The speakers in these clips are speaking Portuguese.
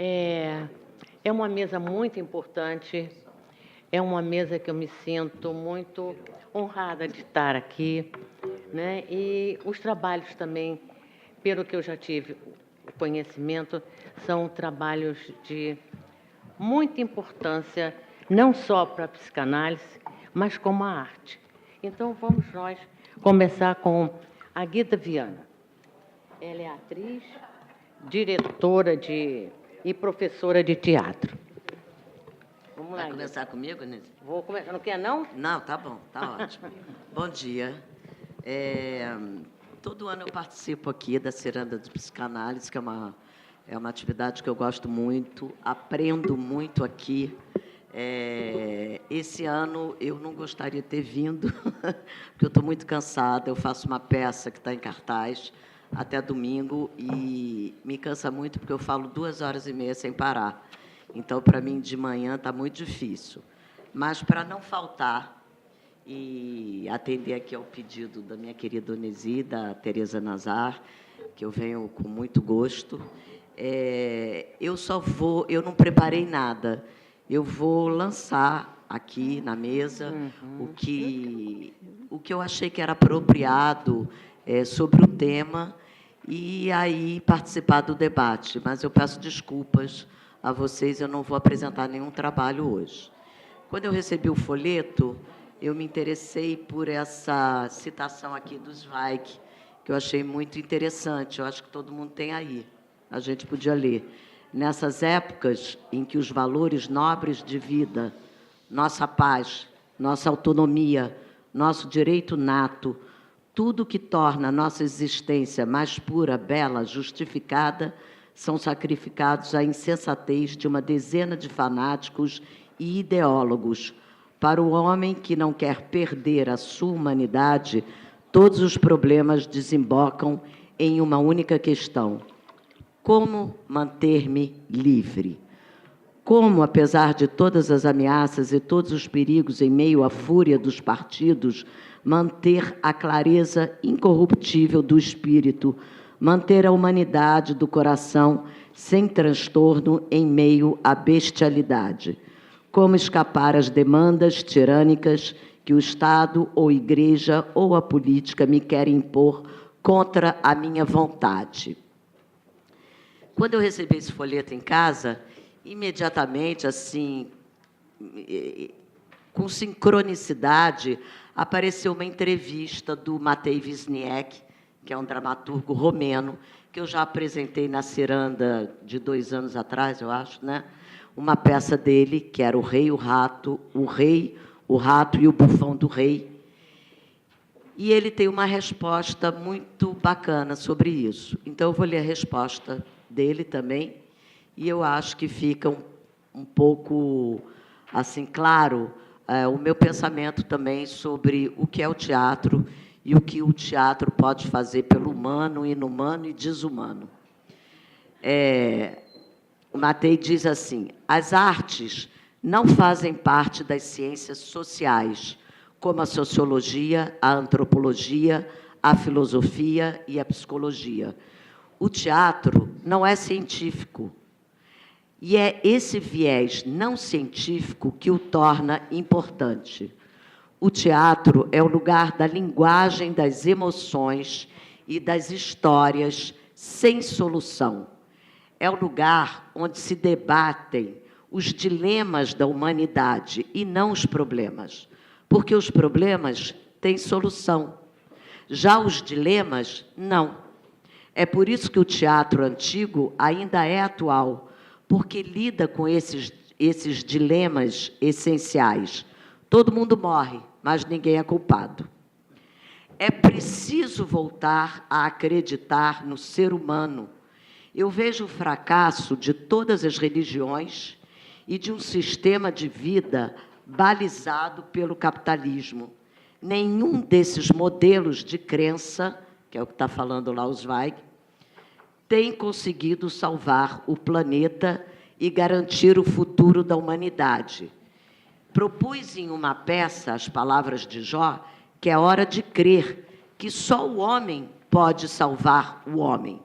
É, é uma mesa muito importante, é uma mesa que eu me sinto muito honrada de estar aqui, né? E os trabalhos também, pelo que eu já tive o conhecimento, são trabalhos de muita importância, não só para a psicanálise, mas como a arte. Então, vamos nós começar com a Guida Viana. Ela é atriz, diretora e professora de teatro. Vamos lá. Vai começar comigo, Nise? Vou começar. Não quer, não? Não, tá bom, tá ótimo. Bom dia. Todo ano eu participo aqui da Ciranda de Psicanálise, que é uma atividade que eu gosto muito, aprendo muito aqui. Esse ano eu não gostaria de ter vindo, porque eu estou muito cansada. Eu faço uma peça que está em cartaz até domingo e me cansa muito porque eu falo 2h30 sem parar. Então, para mim, de manhã está muito difícil. Mas, para não faltar e atender aqui ao pedido da minha querida Onesi, da Tereza Nazar, que eu venho com muito gosto, eu não preparei nada. Eu vou lançar aqui na mesa o que eu achei que era apropriado sobre o tema e aí participar do debate. Mas eu peço desculpas a vocês, eu não vou apresentar nenhum trabalho hoje. Quando eu recebi o folheto, eu me interessei por essa citação aqui do Zweig, que eu achei muito interessante. Eu acho que todo mundo tem aí. A gente podia ler. Nessas épocas em que os valores nobres de vida, nossa paz, nossa autonomia, nosso direito nato, tudo que torna a nossa existência mais pura, bela, justificada, são sacrificados à insensatez de uma dezena de fanáticos e ideólogos. Para o homem que não quer perder a sua humanidade, todos os problemas desembocam em uma única questão: como manter-me livre? Como, apesar de todas as ameaças e todos os perigos em meio à fúria dos partidos, manter a clareza incorruptível do espírito, manter a humanidade do coração sem transtorno em meio à bestialidade? Como escapar às demandas tirânicas que o Estado ou Igreja ou a política me querem impor contra a minha vontade? Quando eu recebi esse folheto em casa, imediatamente, assim, com sincronicidade, apareceu uma entrevista do Matei Wisniewski, que é um dramaturgo romeno, que eu já apresentei na Ciranda de 2 anos atrás, eu acho, né? Uma peça dele, que era O Rei e o Rato, o Rei, o Rato e o Bufão do Rei. E ele tem uma resposta muito bacana sobre isso. Então, eu vou ler a resposta dele também, e eu acho que fica um pouco assim claro o meu pensamento também sobre o que é o teatro e o que o teatro pode fazer pelo humano, inumano e desumano. O Matei diz assim: as artes não fazem parte das ciências sociais, como a sociologia, a antropologia, a filosofia e a psicologia. O teatro não é científico, e é esse viés não científico que o torna importante. O teatro é o lugar da linguagem das emoções e das histórias sem solução. É o lugar onde se debatem os dilemas da humanidade e não os problemas, porque os problemas têm solução, já os dilemas, não. É por isso que o teatro antigo ainda é atual, porque lida com esses dilemas essenciais. Todo mundo morre, mas ninguém é culpado. É preciso voltar a acreditar no ser humano. Eu vejo o fracasso de todas as religiões e de um sistema de vida balizado pelo capitalismo. Nenhum desses modelos de crença, que é o que está falando lá o Zweig, tem conseguido salvar o planeta e garantir o futuro da humanidade. Propus em uma peça as palavras de Jó, que é hora de crer que só o homem pode salvar o homem.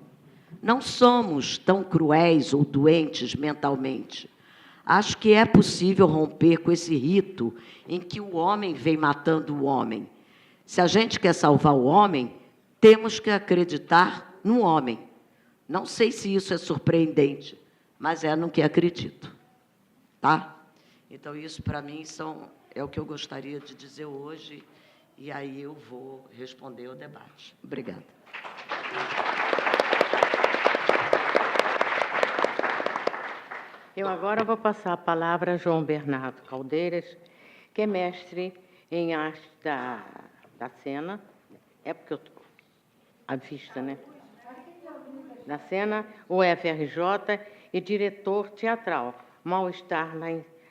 Não somos tão cruéis ou doentes mentalmente. Acho que é possível romper com esse rito em que o homem vem matando o homem. Se a gente quer salvar o homem, temos que acreditar no homem. Não sei se isso é surpreendente, mas é no que acredito. Tá? Então, isso, para mim, é o que eu gostaria de dizer hoje, e aí eu vou responder ao debate. Obrigada. Eu agora vou passar a palavra a João Bernardo Caldeiras, que é mestre em arte da cena. É porque eu estou à vista, né? Da cena, o FRJ, e diretor teatral, Mal-Estar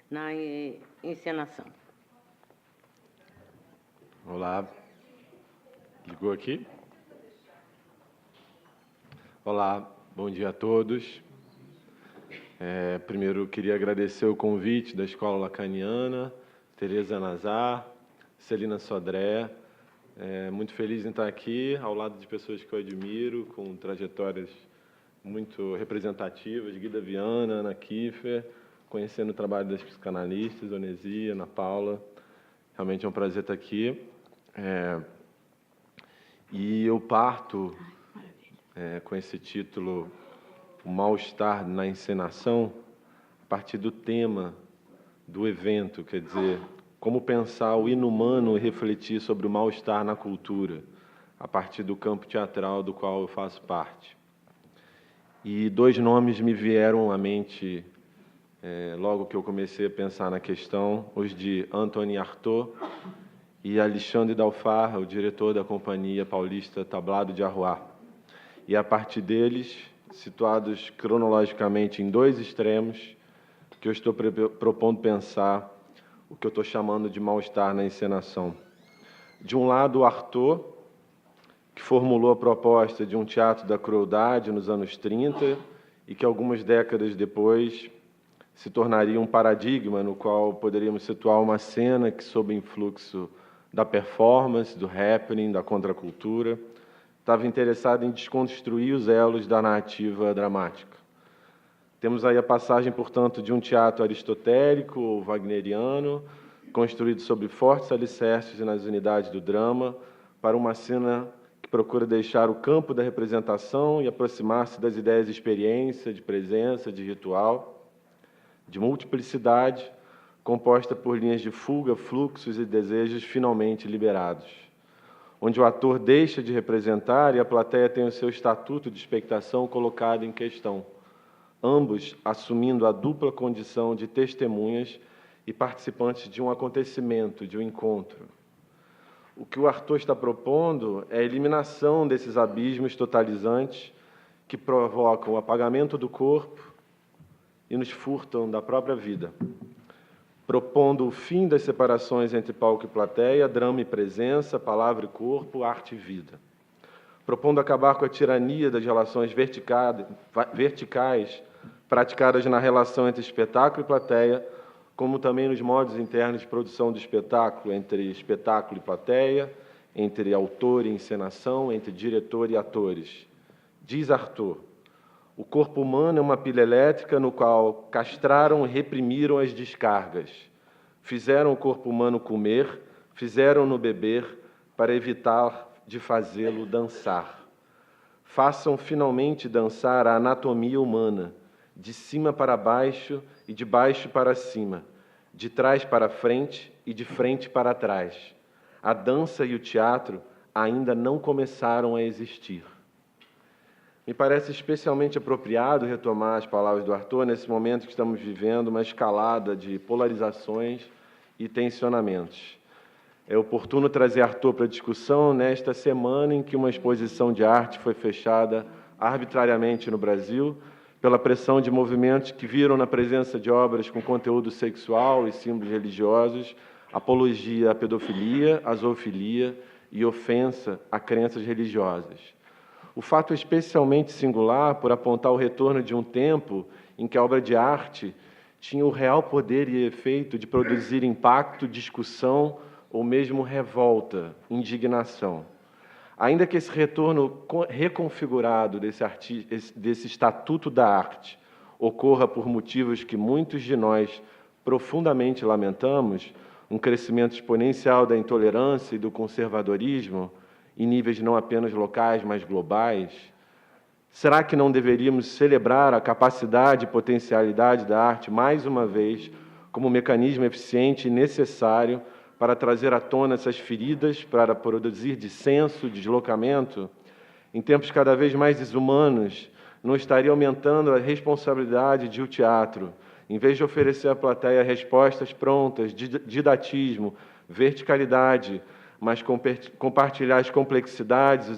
na encenação. Olá. Ligou aqui? Olá, bom dia a todos. Primeiro, eu queria agradecer o convite da Escola Lacaniana, Tereza Nazar, Celina Sodré. Muito feliz em estar aqui, ao lado de pessoas que eu admiro, com trajetórias muito representativas, Guida Viana, Ana Kiefer, conhecendo o trabalho das psicanalistas, Onesia, Ana Paula. Realmente é um prazer estar aqui. E eu parto com esse título, O Mal-Estar na Encenação, a partir do tema do evento, quer dizer, como pensar o inumano e refletir sobre o mal-estar na cultura, a partir do campo teatral do qual eu faço parte. E dois nomes me vieram à mente logo que eu comecei a pensar na questão, os de Anthony Artaud e Alexandre Dalfarra, o diretor da Companhia Paulista Tablado de Arroá. E a partir deles, situados cronologicamente em dois extremos, que eu estou propondo pensar o que eu estou chamando de mal-estar na encenação. De um lado, o Artaud, que formulou a proposta de um teatro da crueldade nos anos 30 e que algumas décadas depois se tornaria um paradigma no qual poderíamos situar uma cena que, sob influxo da performance, do happening, da contracultura, estava interessado em desconstruir os elos da narrativa dramática. Temos aí a passagem, portanto, de um teatro aristotélico ou wagneriano, construído sobre fortes alicerces nas unidades do drama, para uma cena que procura deixar o campo da representação e aproximar-se das ideias de experiência, de presença, de ritual, de multiplicidade, composta por linhas de fuga, fluxos e desejos finalmente liberados, onde o ator deixa de representar e a plateia tem o seu estatuto de expectação colocado em questão, ambos assumindo a dupla condição de testemunhas e participantes de um acontecimento, de um encontro. O que o Artaud está propondo é a eliminação desses abismos totalizantes que provocam o apagamento do corpo e nos furtam da própria vida, propondo o fim das separações entre palco e plateia, drama e presença, palavra e corpo, arte e vida. Propondo acabar com a tirania das relações verticais praticadas na relação entre espetáculo e plateia, como também nos modos internos de produção do espetáculo, entre espetáculo e plateia, entre autor e encenação, entre diretor e atores. Diz Artaud, o corpo humano é uma pilha elétrica no qual castraram e reprimiram as descargas. Fizeram o corpo humano comer, fizeram-no beber, para evitar de fazê-lo dançar. Façam finalmente dançar a anatomia humana, de cima para baixo e de baixo para cima, de trás para frente e de frente para trás. A dança e o teatro ainda não começaram a existir. Me parece especialmente apropriado retomar as palavras do Artaud nesse momento que estamos vivendo uma escalada de polarizações e tensionamentos. É oportuno trazer Artaud para a discussão nesta semana em que uma exposição de arte foi fechada arbitrariamente no Brasil pela pressão de movimentos que viram na presença de obras com conteúdo sexual e símbolos religiosos apologia à pedofilia, à zoofilia e ofensa a crenças religiosas. O fato é especialmente singular por apontar o retorno de um tempo em que a obra de arte tinha o real poder e efeito de produzir impacto, discussão ou mesmo revolta, indignação. Ainda que esse retorno reconfigurado desse Estatuto da Arte ocorra por motivos que muitos de nós profundamente lamentamos, um crescimento exponencial da intolerância e do conservadorismo, em níveis não apenas locais, mas globais, será que não deveríamos celebrar a capacidade e potencialidade da arte, mais uma vez, como um mecanismo eficiente e necessário para trazer à tona essas feridas, para produzir dissenso, deslocamento? Em tempos cada vez mais desumanos, não estaria aumentando a responsabilidade de o teatro, em vez de oferecer à plateia respostas prontas, didatismo, verticalidade, mas compartilhar as complexidades,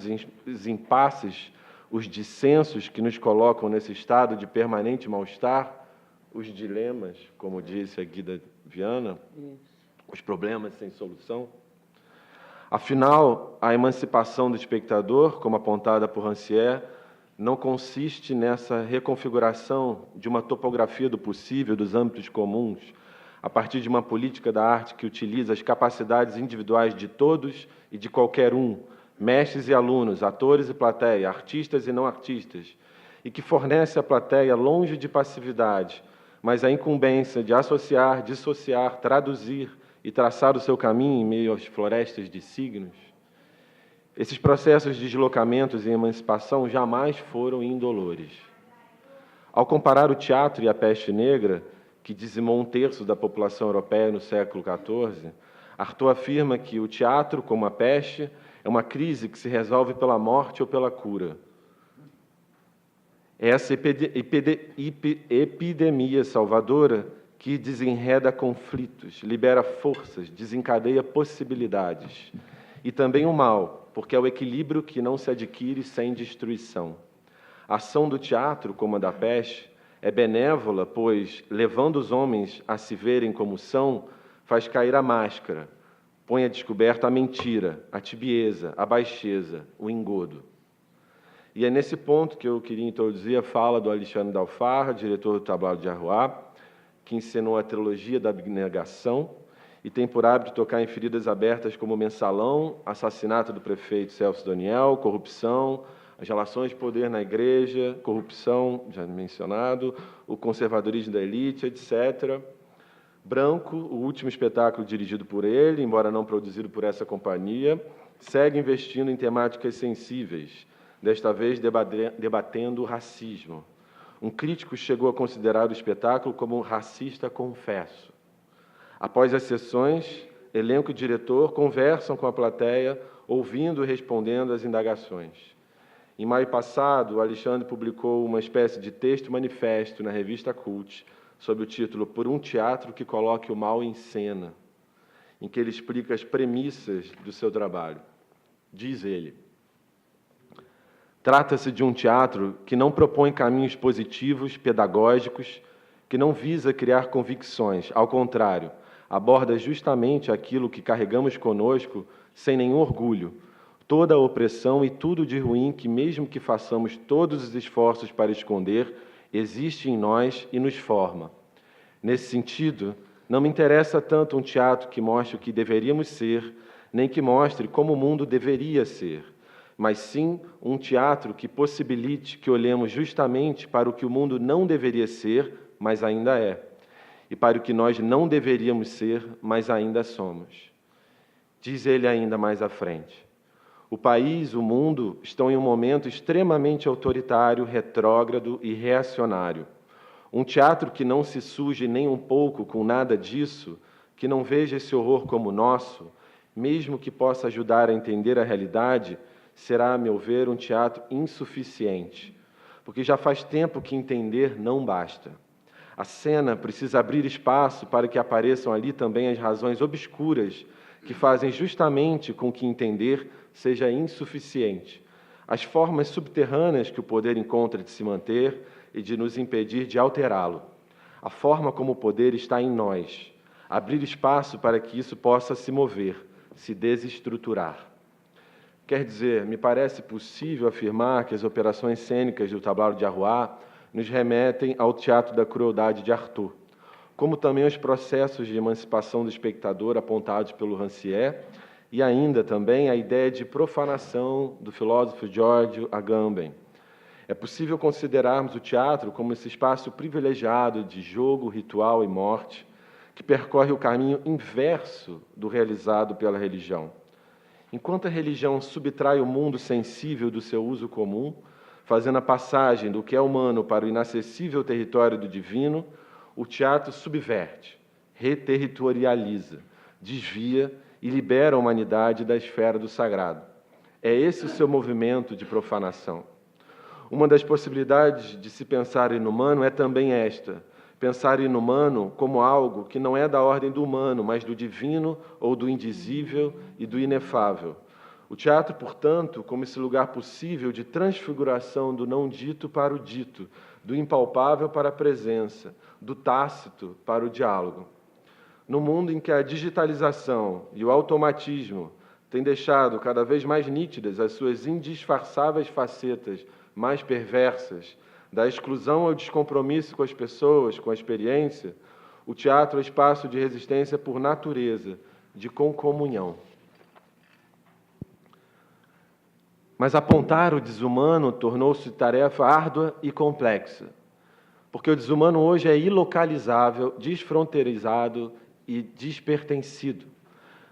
os impasses, os dissensos que nos colocam nesse estado de permanente mal-estar, os dilemas, como disse a Guida Viana, os problemas sem solução? Afinal, a emancipação do espectador, como apontada por Rancière, não consiste nessa reconfiguração de uma topografia do possível, dos âmbitos comuns, a partir de uma política da arte que utiliza as capacidades individuais de todos e de qualquer um, mestres e alunos, atores e plateia, artistas e não artistas, e que fornece à plateia, longe de passividade, mas a incumbência de associar, dissociar, traduzir e traçar o seu caminho em meio às florestas de signos. Esses processos de deslocamentos e emancipação jamais foram indolores. Ao comparar o teatro e a peste negra, que dizimou 1/3 da população europeia no século XIV, Artaud afirma que o teatro, como a peste, é uma crise que se resolve pela morte ou pela cura. É essa epidemia salvadora que desenreda conflitos, libera forças, desencadeia possibilidades. E também o mal, porque é o equilíbrio que não se adquire sem destruição. A ação do teatro, como a da peste, é benévola, pois, levando os homens a se verem como são, faz cair a máscara, põe a descoberta a mentira, a tibieza, a baixeza, o engodo. E é nesse ponto que eu queria introduzir a fala do Alexandre Dalfarra, diretor do Tablado de Arroy, que encenou a trilogia da abnegação e tem por hábito tocar em feridas abertas como Mensalão, assassinato do prefeito Celso Daniel, corrupção, as relações de poder na igreja, corrupção, já mencionado, o conservadorismo da elite, etc. Branco, o último espetáculo dirigido por ele, embora não produzido por essa companhia, segue investindo em temáticas sensíveis, desta vez debatendo o racismo. Um crítico chegou a considerar o espetáculo como racista confesso. Após as sessões, elenco e diretor conversam com a plateia, ouvindo e respondendo às indagações. Em maio passado, o Alexandre publicou uma espécie de texto manifesto na revista Cult, sob o título Por um Teatro que Coloque o Mal em Cena, em que ele explica as premissas do seu trabalho. Diz ele: trata-se de um teatro que não propõe caminhos positivos, pedagógicos, que não visa criar convicções, ao contrário, aborda justamente aquilo que carregamos conosco sem nenhum orgulho, toda a opressão e tudo de ruim que, mesmo que façamos todos os esforços para esconder, existe em nós e nos forma. Nesse sentido, não me interessa tanto um teatro que mostre o que deveríamos ser, nem que mostre como o mundo deveria ser, mas sim um teatro que possibilite que olhemos justamente para o que o mundo não deveria ser, mas ainda é, e para o que nós não deveríamos ser, mas ainda somos. Diz ele ainda mais à frente: o país, o mundo, estão em um momento extremamente autoritário, retrógrado e reacionário. Um teatro que não se suje nem um pouco com nada disso, que não veja esse horror como nosso, mesmo que possa ajudar a entender a realidade, será, a meu ver, um teatro insuficiente, porque já faz tempo que entender não basta. A cena precisa abrir espaço para que apareçam ali também as razões obscuras que fazem justamente com que entender seja insuficiente, as formas subterrâneas que o poder encontra de se manter e de nos impedir de alterá-lo, a forma como o poder está em nós, abrir espaço para que isso possa se mover, se desestruturar. Quer dizer, me parece possível afirmar que as operações cênicas do Tablado de Arroy nos remetem ao teatro da crueldade de Artaud, como também os processos de emancipação do espectador apontados pelo Rancière e ainda também a ideia de profanação do filósofo George Agamben. É possível considerarmos o teatro como esse espaço privilegiado de jogo, ritual e morte, que percorre o caminho inverso do realizado pela religião. Enquanto a religião subtrai o mundo sensível do seu uso comum, fazendo a passagem do que é humano para o inacessível território do divino, o teatro subverte, reterritorializa, desvia e libera a humanidade da esfera do sagrado. É esse o seu movimento de profanação. Uma das possibilidades de se pensar inumano é também esta: pensar inumano como algo que não é da ordem do humano, mas do divino ou do indizível e do inefável. O teatro, portanto, como esse lugar possível de transfiguração do não dito para o dito, do impalpável para a presença, do tácito para o diálogo. No mundo em que a digitalização e o automatismo têm deixado cada vez mais nítidas as suas indisfarçáveis facetas mais perversas, da exclusão ao descompromisso com as pessoas, com a experiência, o teatro é espaço de resistência por natureza, de concomunhão. Mas apontar o desumano tornou-se tarefa árdua e complexa, porque o desumano hoje é ilocalizável, desfronteirizado e despertencido.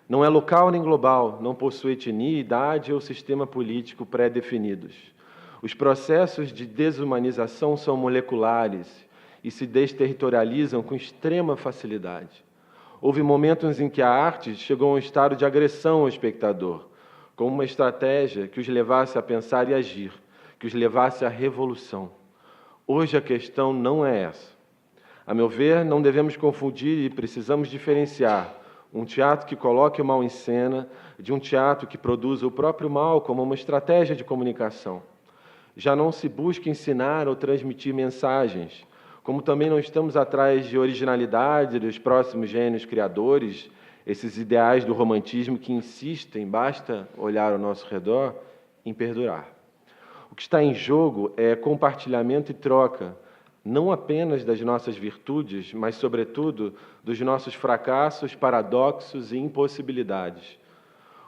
Não é local nem global, não possui etnia, idade ou sistema político pré-definidos. Os processos de desumanização são moleculares e se desterritorializam com extrema facilidade. Houve momentos em que a arte chegou a um estado de agressão ao espectador, como uma estratégia que os levasse a pensar e agir, que os levasse à revolução. Hoje a questão não é essa. A meu ver, não devemos confundir e precisamos diferenciar um teatro que coloque o mal em cena de um teatro que produza o próprio mal como uma estratégia de comunicação. Já não se busca ensinar ou transmitir mensagens, como também não estamos atrás de originalidade dos próximos gênios criadores, esses ideais do romantismo que insistem, basta olhar ao nosso redor, em perdurar. O que está em jogo é compartilhamento e troca, não apenas das nossas virtudes, mas, sobretudo, dos nossos fracassos, paradoxos e impossibilidades.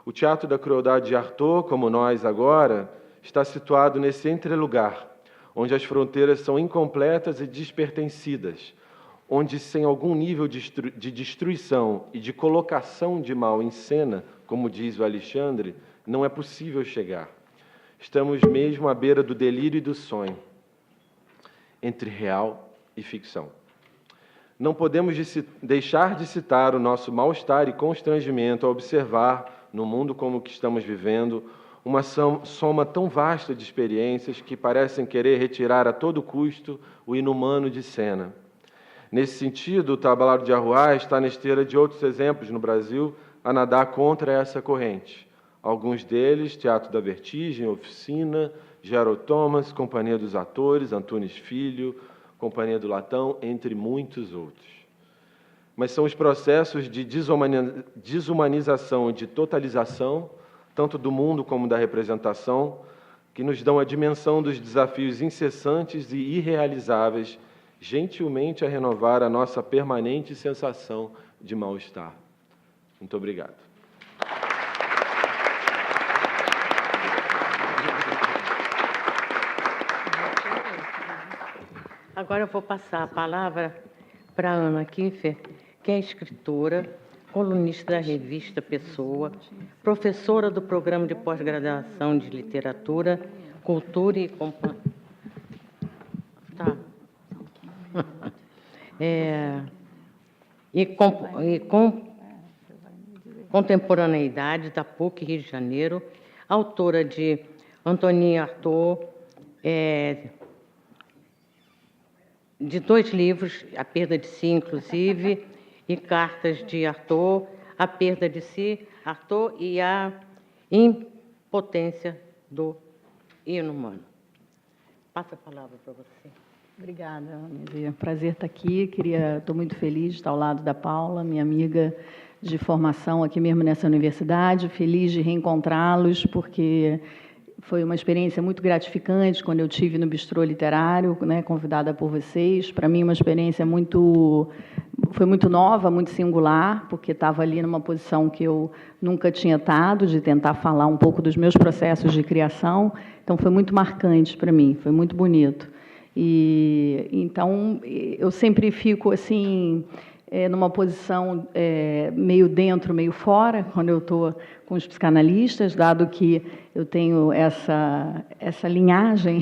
O teatro da crueldade de Artaud, como nós agora, está situado nesse entrelugar, onde as fronteiras são incompletas e despertencidas, onde, sem algum nível de destruição e de colocação de mal em cena, como diz o Alexandre, não é possível chegar. Estamos mesmo à beira do delírio e do sonho, entre real e ficção. Não podemos deixar de citar o nosso mal-estar e constrangimento ao observar, no mundo como o que estamos vivendo, uma soma tão vasta de experiências que parecem querer retirar a todo custo o inumano de cena. Nesse sentido, o Tablado de Arruás está na esteira de outros exemplos no Brasil a nadar contra essa corrente. Alguns deles, Teatro da Vertigem, Oficina, Gerald Thomas, Companhia dos Atores, Antunes Filho, Companhia do Latão, entre muitos outros. Mas são os processos de desumanização e de totalização, tanto do mundo como da representação, que nos dão a dimensão dos desafios incessantes e irrealizáveis, gentilmente a renovar a nossa permanente sensação de mal-estar. Muito obrigado. Agora eu vou passar a palavra para a Ana Kiffer, que é escritora, colunista da revista Pessoa, professora do Programa de Pós-Graduação de Literatura, Cultura e Contemporaneidade da PUC Rio de Janeiro, autora de Antonin Artaud, de 2 livros, A Perda de Si, inclusive, e Cartas de Artaud, A Perda de Si, Artaud e a Impotência do Inumano. Passa a palavra para você. Obrigada, Anísia. É um prazer estar aqui. Estou muito feliz de estar ao lado da Paula, minha amiga de formação aqui mesmo nessa universidade. Feliz de reencontrá-los, porque foi uma experiência muito gratificante quando eu estive no Bistrô Literário, né, convidada por vocês. Para mim, uma experiência muito foi muito nova, muito singular, porque estava ali numa posição que eu nunca tinha estado, de tentar falar um pouco dos meus processos de criação. Então, foi muito marcante para mim, foi muito bonito. E então, eu sempre fico assim, numa posição meio dentro, meio fora, quando eu estou com os psicanalistas, dado que eu tenho essa linhagem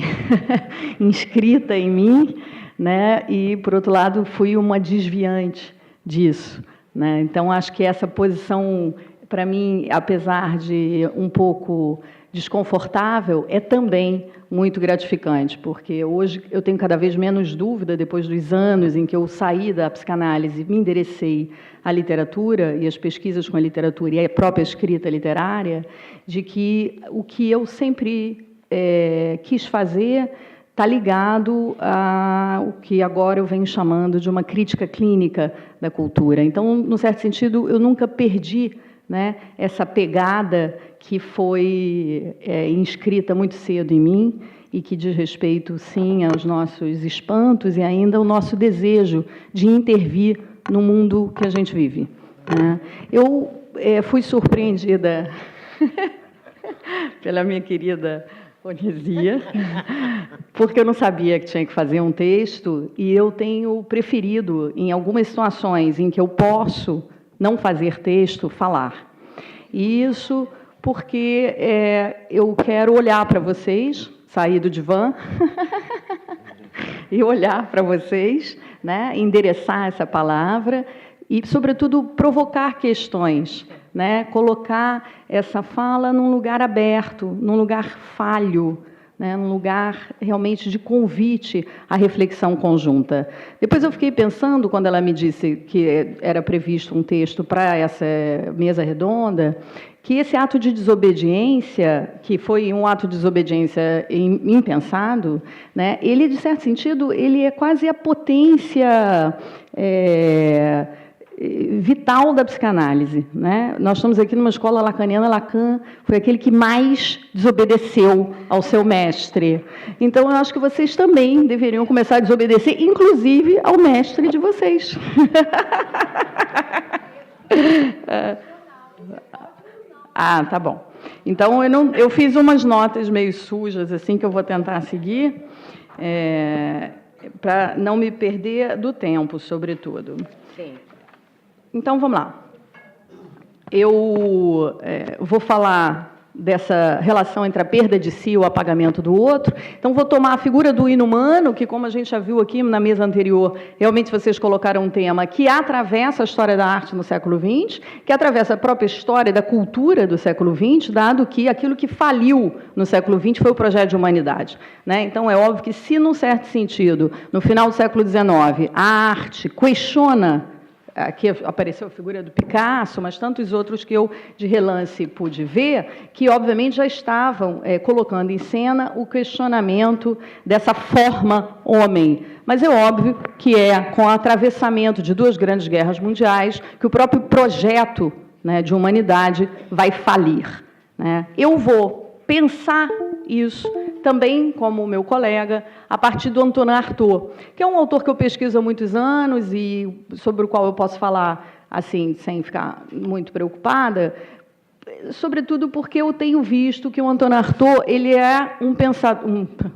inscrita em mim, né? E, por outro lado, fui uma desviante disso, né? Então, acho que essa posição, para mim, apesar de um pouco desconfortável, é também muito gratificante, porque hoje eu tenho cada vez menos dúvida, depois dos anos em que eu saí da psicanálise e me enderecei à literatura e às pesquisas com a literatura e à própria escrita literária, de que o que eu sempre quis fazer está ligado ao que agora eu venho chamando de uma crítica clínica da cultura. Então, num certo sentido, eu nunca perdi, né, essa pegada que foi inscrita muito cedo em mim e que diz respeito, sim, aos nossos espantos e ainda ao nosso desejo de intervir no mundo que a gente vive, né? Eu fui surpreendida pela minha querida Onísia, porque eu não sabia que tinha que fazer um texto, e eu tenho preferido, em algumas situações em que eu posso não fazer texto, falar. E isso porque eu quero olhar para vocês, sair do divã, e olhar para vocês, né, endereçar essa palavra e, sobretudo, provocar questões, né, colocar essa fala num lugar aberto, num lugar falho, né, num lugar realmente de convite à reflexão conjunta. Depois eu fiquei pensando, quando ela me disse que era previsto um texto para essa mesa redonda, que esse ato de desobediência, que foi um ato de desobediência impensado, né, ele, de certo sentido, ele é quase a potência vital da psicanálise, né? Nós estamos aqui numa escola lacaniana. Lacan foi aquele que mais desobedeceu ao seu mestre. Então, eu acho que vocês também deveriam começar a desobedecer, inclusive ao mestre de vocês. Ah, tá bom. Então, eu fiz umas notas meio sujas, assim, que eu vou tentar seguir, para não me perder do tempo, sobretudo. Sim. Então, vamos lá. Eu vou falar dessa relação entre a perda de si e o apagamento do outro. Então, vou tomar a figura do inumano, que, como a gente já viu aqui na mesa anterior, realmente vocês colocaram um tema que atravessa a história da arte no século XX, que atravessa a própria história da cultura do século XX, dado que aquilo que faliu no século XX foi o projeto de humanidade, né? Então, é óbvio que, se, num certo sentido, no final do século XIX, a arte questiona. Aqui apareceu a figura do Picasso, mas tantos outros que eu, de relance, pude ver, que, obviamente, já estavam colocando em cena o questionamento dessa forma homem. Mas é óbvio que com o atravessamento de duas grandes guerras mundiais que o próprio projeto, né, de humanidade vai falir, né? Eu vou pensar isso também, como o meu colega, a partir do Antonin Artaud, que é um autor que eu pesquiso há muitos anos e sobre o qual eu posso falar assim, sem ficar muito preocupada, sobretudo porque eu tenho visto que o Antonin Artaud, ele é um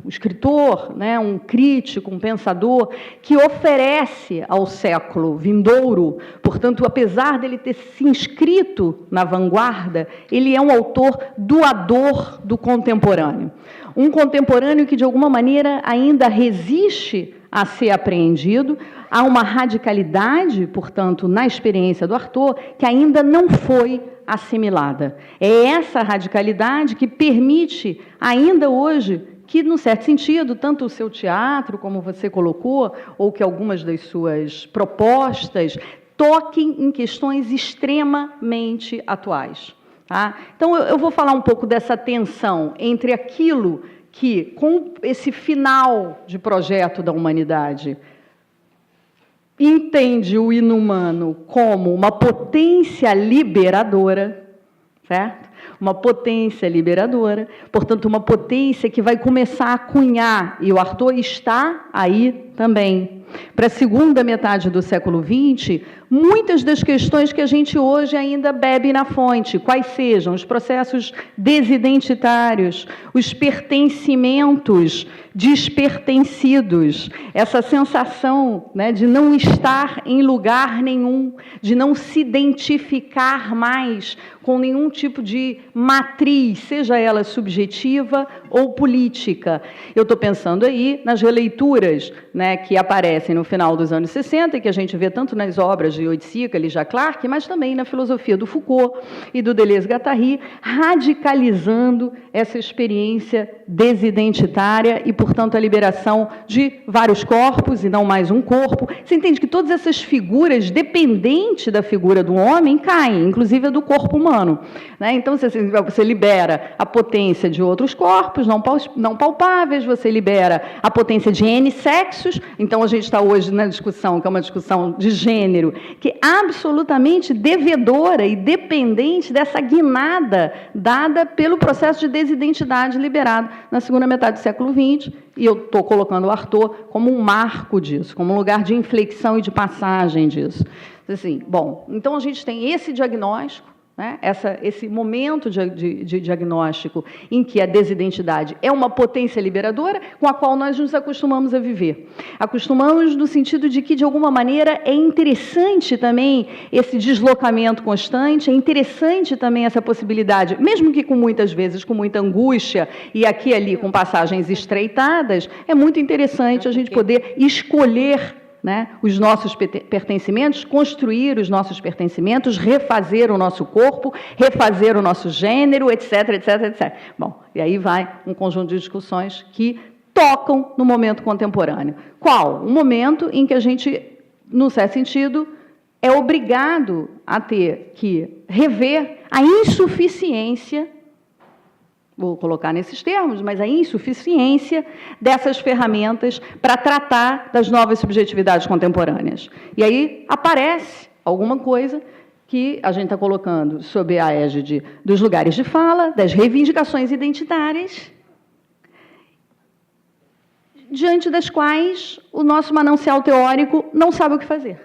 escritor, né, um crítico, um pensador que oferece ao século vindouro, portanto, apesar dele ter se inscrito na vanguarda, ele é um autor doador do contemporâneo. Um contemporâneo que, de alguma maneira, ainda resiste a ser apreendido. Há uma radicalidade, portanto, na experiência do Artaud, que ainda não foi assimilada. É essa radicalidade que permite, ainda hoje, que, num certo sentido, tanto o seu teatro, como você colocou, ou que algumas das suas propostas, toquem em questões extremamente atuais. Tá? Então, eu vou falar um pouco dessa tensão entre aquilo que, com esse final de projeto da humanidade, entende o inumano como uma potência liberadora, certo? uma potência liberadora, portanto, uma potência que vai começar a cunhar, e o Arthur está aí também. Para a segunda metade do século XX, muitas das questões que a gente hoje ainda bebe na fonte, quais sejam os processos desidentitários, os pertencimentos despertencidos, essa sensação, né, de não estar em lugar nenhum, de não se identificar mais com nenhum tipo de matriz, seja ela subjetiva ou política. Eu estou pensando aí nas releituras, né, que aparecem no final dos anos 60, e que a gente vê tanto nas obras de Oiticica, Lygia Clark, mas também na filosofia do Foucault e do Deleuze-Guattari, radicalizando essa experiência desidentitária e, portanto, a liberação de vários corpos e não mais um corpo. Você entende que todas essas figuras, dependente da figura do homem, caem, inclusive a do corpo humano, né? Então, você libera a potência de outros corpos não palpáveis, você libera a potência de N sexos. Então, a gente está hoje na discussão, que é uma discussão de gênero, que é absolutamente devedora e dependente dessa guinada dada pelo processo de desidentidade liberado na segunda metade do século XX, e eu estou colocando o Arthur como um marco disso, como um lugar de inflexão e de passagem disso. Assim, bom, então a gente tem esse diagnóstico, né, esse momento de diagnóstico em que a desidentidade é uma potência liberadora com a qual nós nos acostumamos a viver. Acostumamos no sentido de que, de alguma maneira, é interessante também esse deslocamento constante, é interessante também essa possibilidade, mesmo que muitas vezes com muita angústia e aqui e ali com passagens estreitadas, é muito interessante a gente poder escolher, né, os nossos pertencimentos, construir os nossos pertencimentos, refazer o nosso corpo, refazer o nosso gênero, etc, etc, etc. Bom, e aí vai um conjunto de discussões que tocam no momento contemporâneo. Qual? Um momento em que a gente, num certo sentido, é obrigado a ter que rever a insuficiência, vou colocar nesses termos, mas a insuficiência dessas ferramentas para tratar das novas subjetividades contemporâneas. E aí aparece alguma coisa que a gente está colocando sob a égide dos lugares de fala, das reivindicações identitárias, diante das quais o nosso manancial teórico não sabe o que fazer.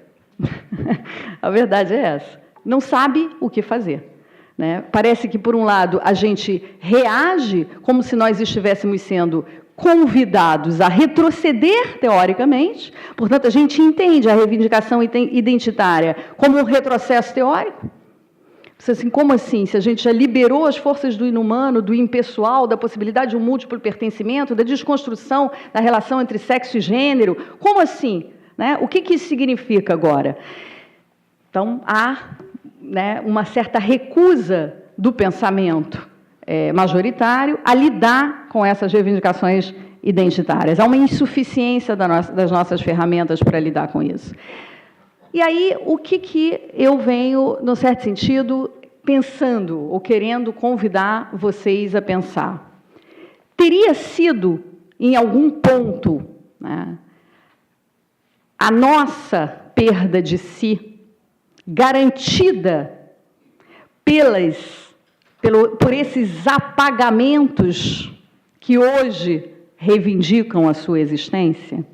A verdade é essa, não sabe o que fazer. Né? Parece que, por um lado, a gente reage como se nós estivéssemos sendo convidados a retroceder teoricamente, portanto, a gente entende a reivindicação identitária como um retrocesso teórico. Assim, como assim? Se a gente já liberou as forças do inumano, do impessoal, da possibilidade de um múltiplo pertencimento, da desconstrução da relação entre sexo e gênero, como assim? Né? O que isso significa agora? Então, há, né, uma certa recusa do pensamento majoritário a lidar com essas reivindicações identitárias. Há uma insuficiência das nossas ferramentas para lidar com isso. E aí, o que eu venho, num certo sentido, pensando ou querendo convidar vocês a pensar? Teria sido, em algum ponto, né, a nossa perda de si garantida por esses apagamentos que hoje reivindicam a sua existência?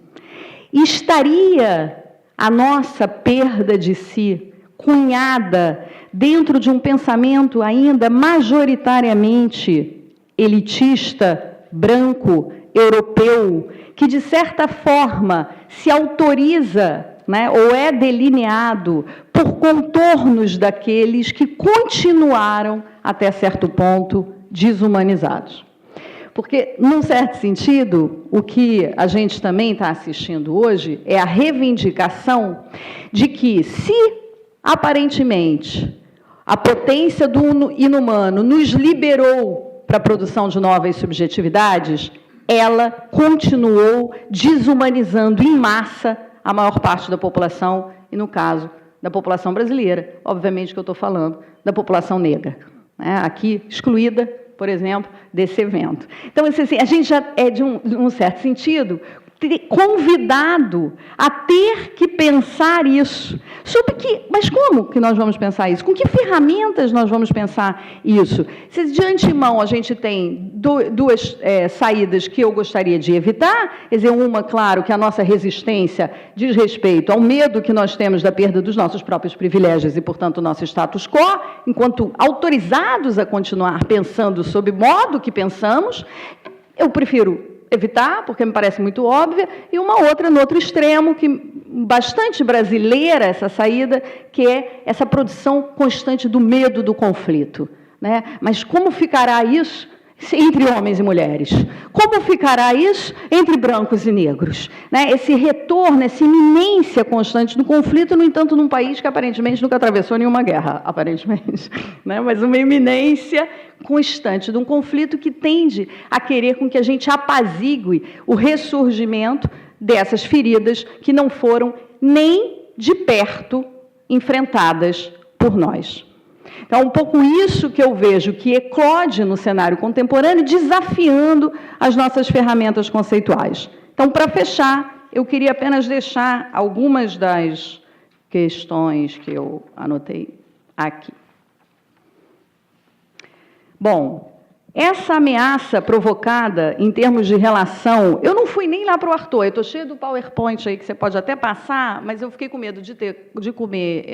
Estaria a nossa perda de si cunhada dentro de um pensamento ainda majoritariamente elitista, branco, europeu, que, de certa forma, se autoriza, né, ou é delineado por contornos daqueles que continuaram, até certo ponto, desumanizados? Porque, num certo sentido, o que a gente também está assistindo hoje é a reivindicação de que, se, aparentemente, a potência do inumano nos liberou para a produção de novas subjetividades, ela continuou desumanizando em massa a maior parte da população, e, no caso da população brasileira, obviamente que eu estou falando da população negra, né, aqui excluída, por exemplo, desse evento. Então, assim, a gente já é, de um certo sentido, convidado a ter que pensar isso, Mas como que nós vamos pensar isso? Com que ferramentas nós vamos pensar isso? Se de antemão a gente tem duas saídas que eu gostaria de evitar, quer dizer, uma, claro, que a nossa resistência diz respeito ao medo que nós temos da perda dos nossos próprios privilégios e, portanto, o nosso status quo, enquanto autorizados a continuar pensando sob o modo que pensamos, eu prefiro evitar, porque me parece muito óbvia, e uma outra no outro extremo, que bastante brasileira essa saída, que é essa produção constante do medo do conflito, né? Mas como ficará isso entre homens e mulheres? Como ficará isso entre brancos e negros? Né? Esse retorno, essa iminência constante do conflito, no entanto, num país que aparentemente nunca atravessou nenhuma guerra, aparentemente, né? Mas uma iminência constante de um conflito que tende a querer com que a gente apazigue o ressurgimento dessas feridas que não foram nem de perto enfrentadas por nós. Então, um pouco isso que eu vejo que eclode no cenário contemporâneo, desafiando as nossas ferramentas conceituais. Então, para fechar, eu queria apenas deixar algumas das questões que eu anotei aqui. Bom, essa ameaça provocada em termos de relação... Eu não fui nem lá para o Arthur, eu estou cheio do PowerPoint aí, que você pode até passar, mas eu fiquei com medo de comer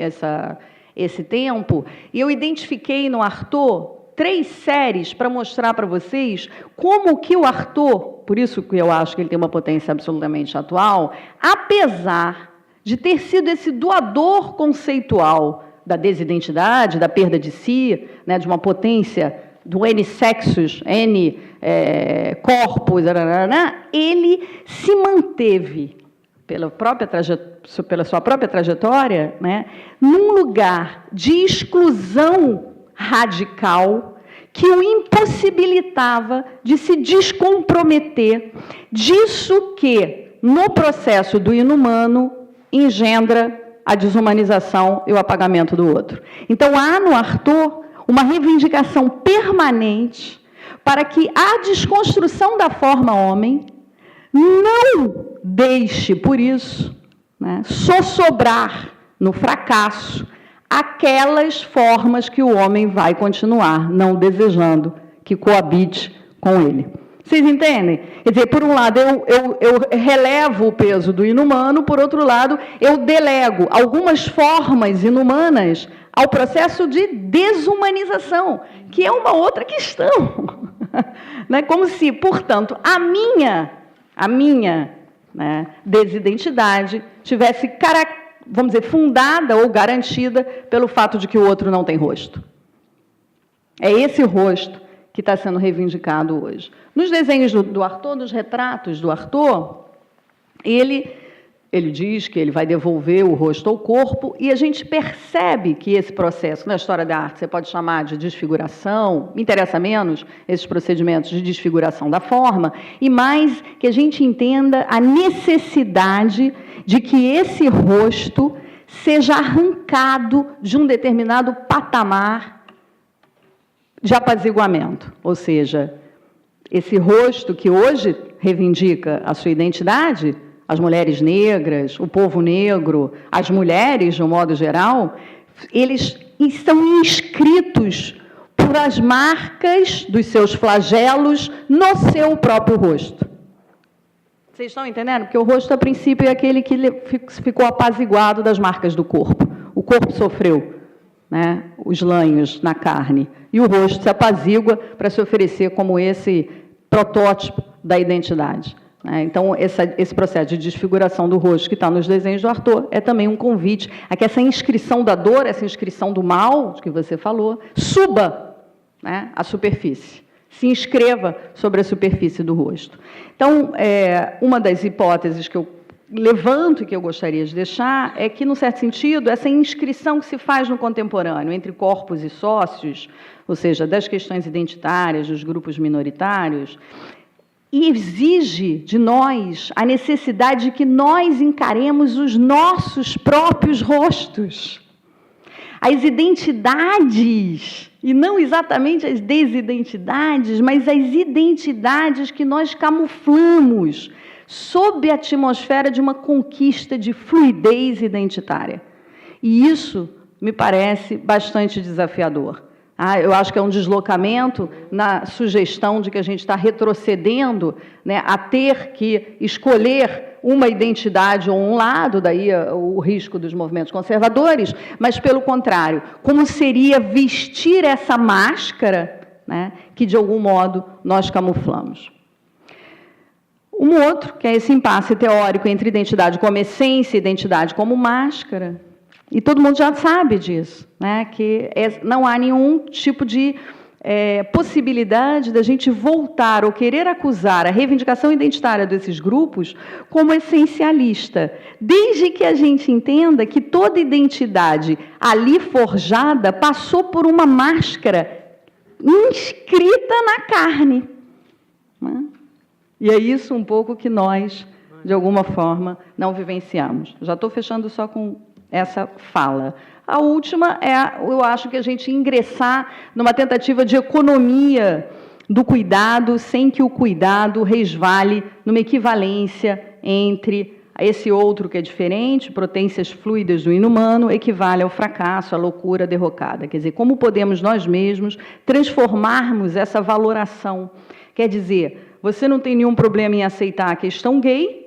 esse tempo, e eu identifiquei no Arthur 3 séries para mostrar para vocês como que o Arthur, por isso que eu acho que ele tem uma potência absolutamente atual, apesar de ter sido esse doador conceitual da desidentidade, da perda de si, né, de uma potência do N sexos, N corpos, ele se manteve pela sua própria trajetória, né, num lugar de exclusão radical que o impossibilitava de se descomprometer disso que, no processo do inumano, engendra a desumanização e o apagamento do outro. Então, há no Arthur uma reivindicação permanente para que a desconstrução da forma homem não deixe, por isso, né, sossobrar no fracasso aquelas formas que o homem vai continuar não desejando que coabite com ele. Vocês entendem? Quer dizer, por um lado, eu relevo o peso do inumano, por outro lado, eu delego algumas formas inumanas ao processo de desumanização, que é uma outra questão. Né? Como se, portanto, a minha né, desidentidade tivesse, vamos dizer, fundada ou garantida pelo fato de que o outro não tem rosto. É esse rosto que está sendo reivindicado hoje. Nos desenhos do Arthur, nos retratos do Arthur, ele diz que ele vai devolver o rosto ao corpo, e a gente percebe que esse processo, na história da arte, você pode chamar de desfiguração, me interessa menos esses procedimentos de desfiguração da forma, e mais que a gente entenda a necessidade de que esse rosto seja arrancado de um determinado patamar de apaziguamento, ou seja, esse rosto que hoje reivindica a sua identidade, as mulheres negras, o povo negro, as mulheres, de um modo geral, eles estão inscritos por as marcas dos seus flagelos no seu próprio rosto. Vocês estão entendendo? Porque o rosto, a princípio, é aquele que ficou apaziguado das marcas do corpo. O corpo sofreu, né, os lanhos na carne, e o rosto se apazigua para se oferecer como esse protótipo da identidade. Então, esse processo de desfiguração do rosto que está nos desenhos do Arthur é também um convite a que essa inscrição da dor, essa inscrição do mal, que você falou, suba, né, à superfície, se inscreva sobre a superfície do rosto. Então, uma das hipóteses que eu levanto e que eu gostaria de deixar é que, num certo sentido, essa inscrição que se faz no contemporâneo entre corpos e sócios, ou seja, das questões identitárias, dos grupos minoritários, exige de nós a necessidade de que nós encaremos os nossos próprios rostos. As identidades, e não exatamente as desidentidades, mas as identidades que nós camuflamos sob a atmosfera de uma conquista de fluidez identitária. E isso me parece bastante desafiador. Eu acho que é um deslocamento na sugestão de que a gente está retrocedendo, né, a ter que escolher uma identidade ou um lado, daí o risco dos movimentos conservadores, mas, pelo contrário, como seria vestir essa máscara, né, que, de algum modo, nós camuflamos. Um outro, que é esse impasse teórico entre identidade como essência e identidade como máscara. E todo mundo já sabe disso, né? Que não há nenhum tipo de possibilidade da gente voltar ou querer acusar a reivindicação identitária desses grupos como essencialista, desde que a gente entenda que toda identidade ali forjada passou por uma máscara inscrita na carne, né? E é isso um pouco que nós, de alguma forma, não vivenciamos. Já estou fechando só com essa fala. A última eu acho que a gente ingressar numa tentativa de economia do cuidado, sem que o cuidado resvale numa equivalência entre esse outro que é diferente, potências fluidas do inumano, equivale ao fracasso, à loucura derrocada. Quer dizer, como podemos nós mesmos transformarmos essa valoração? Quer dizer, você não tem nenhum problema em aceitar a questão gay,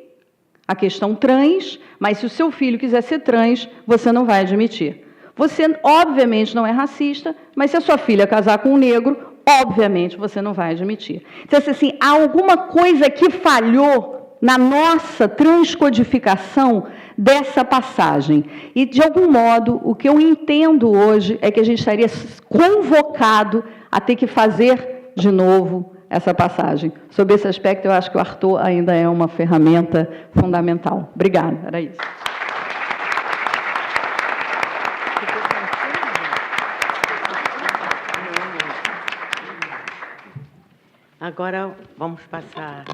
a questão trans, mas se o seu filho quiser ser trans, você não vai admitir. Você, obviamente, não é racista, mas se a sua filha casar com um negro, obviamente, você não vai admitir. Então, assim, há alguma coisa que falhou na nossa transcodificação dessa passagem. E, de algum modo, o que eu entendo hoje é que a gente estaria convocado a ter que fazer de novo essa passagem. Sobre esse aspecto, eu acho que o Arthur ainda é uma ferramenta fundamental. Obrigada, era isso. Agora, vamos passar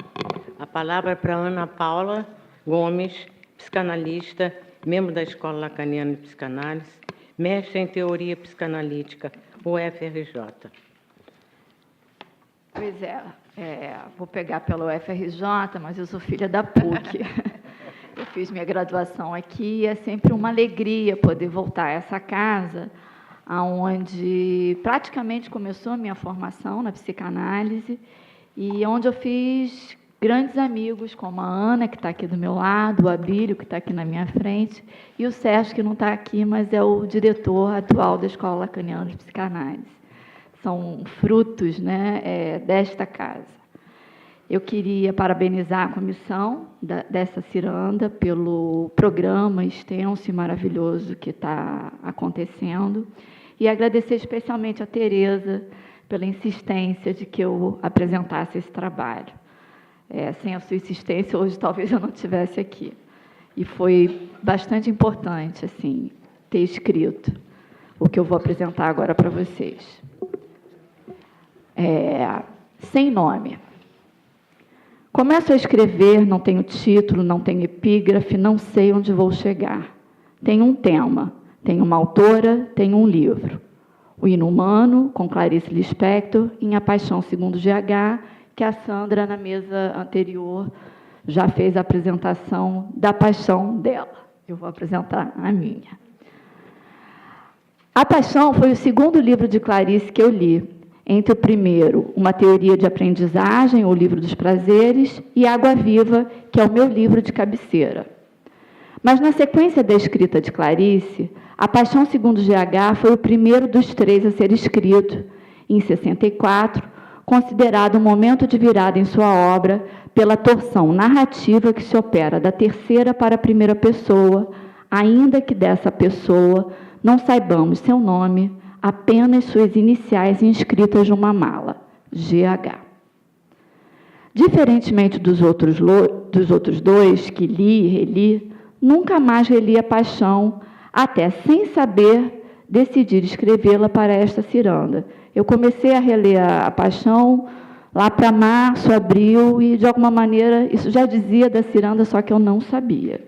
a palavra para Ana Paula Gomes, psicanalista, membro da Escola Lacaniana de Psicanálise, mestre em Teoria Psicanalítica, UFRJ. Pois vou pegar pelo UFRJ, mas eu sou filha da PUC. Eu fiz minha graduação aqui e é sempre uma alegria poder voltar a essa casa, onde praticamente começou a minha formação na psicanálise e onde eu fiz grandes amigos, como a Ana, que está aqui do meu lado, o Abílio, que está aqui na minha frente, e o Sérgio, que não está aqui, mas é o diretor atual da Escola Lacaniana de Psicanálise. São frutos, né, desta casa. Eu queria parabenizar a comissão dessa ciranda pelo programa extenso e maravilhoso que está acontecendo e agradecer especialmente a Tereza pela insistência de que eu apresentasse esse trabalho. Sem a sua insistência, hoje talvez eu não estivesse aqui. E foi bastante importante, assim, ter escrito o que eu vou apresentar agora para vocês. Sem nome. Começo a escrever, não tenho título, não tenho epígrafe, não sei onde vou chegar. Tenho um tema, tenho uma autora, tenho um livro. O Inumano, com Clarice Lispector, em A Paixão segundo GH, que a Sandra, na mesa anterior, já fez a apresentação da paixão dela. Eu vou apresentar a minha. A Paixão foi o segundo livro de Clarice que eu li. Entre o primeiro, Uma Teoria de Aprendizagem, o Livro dos Prazeres, e Água Viva, que é o meu livro de cabeceira. Mas, na sequência da escrita de Clarice, A Paixão segundo GH foi o primeiro dos três a ser escrito, em 64, considerado um momento de virada em sua obra pela torção narrativa que se opera da terceira para a primeira pessoa, ainda que dessa pessoa não saibamos seu nome, apenas suas iniciais inscritas numa mala, GH. Diferentemente dos outros dois que li e reli, nunca mais reli A Paixão, até sem saber decidir escrevê-la para esta ciranda. Eu comecei a reler A Paixão lá para março, abril, e, de alguma maneira, isso já dizia da ciranda, só que eu não sabia.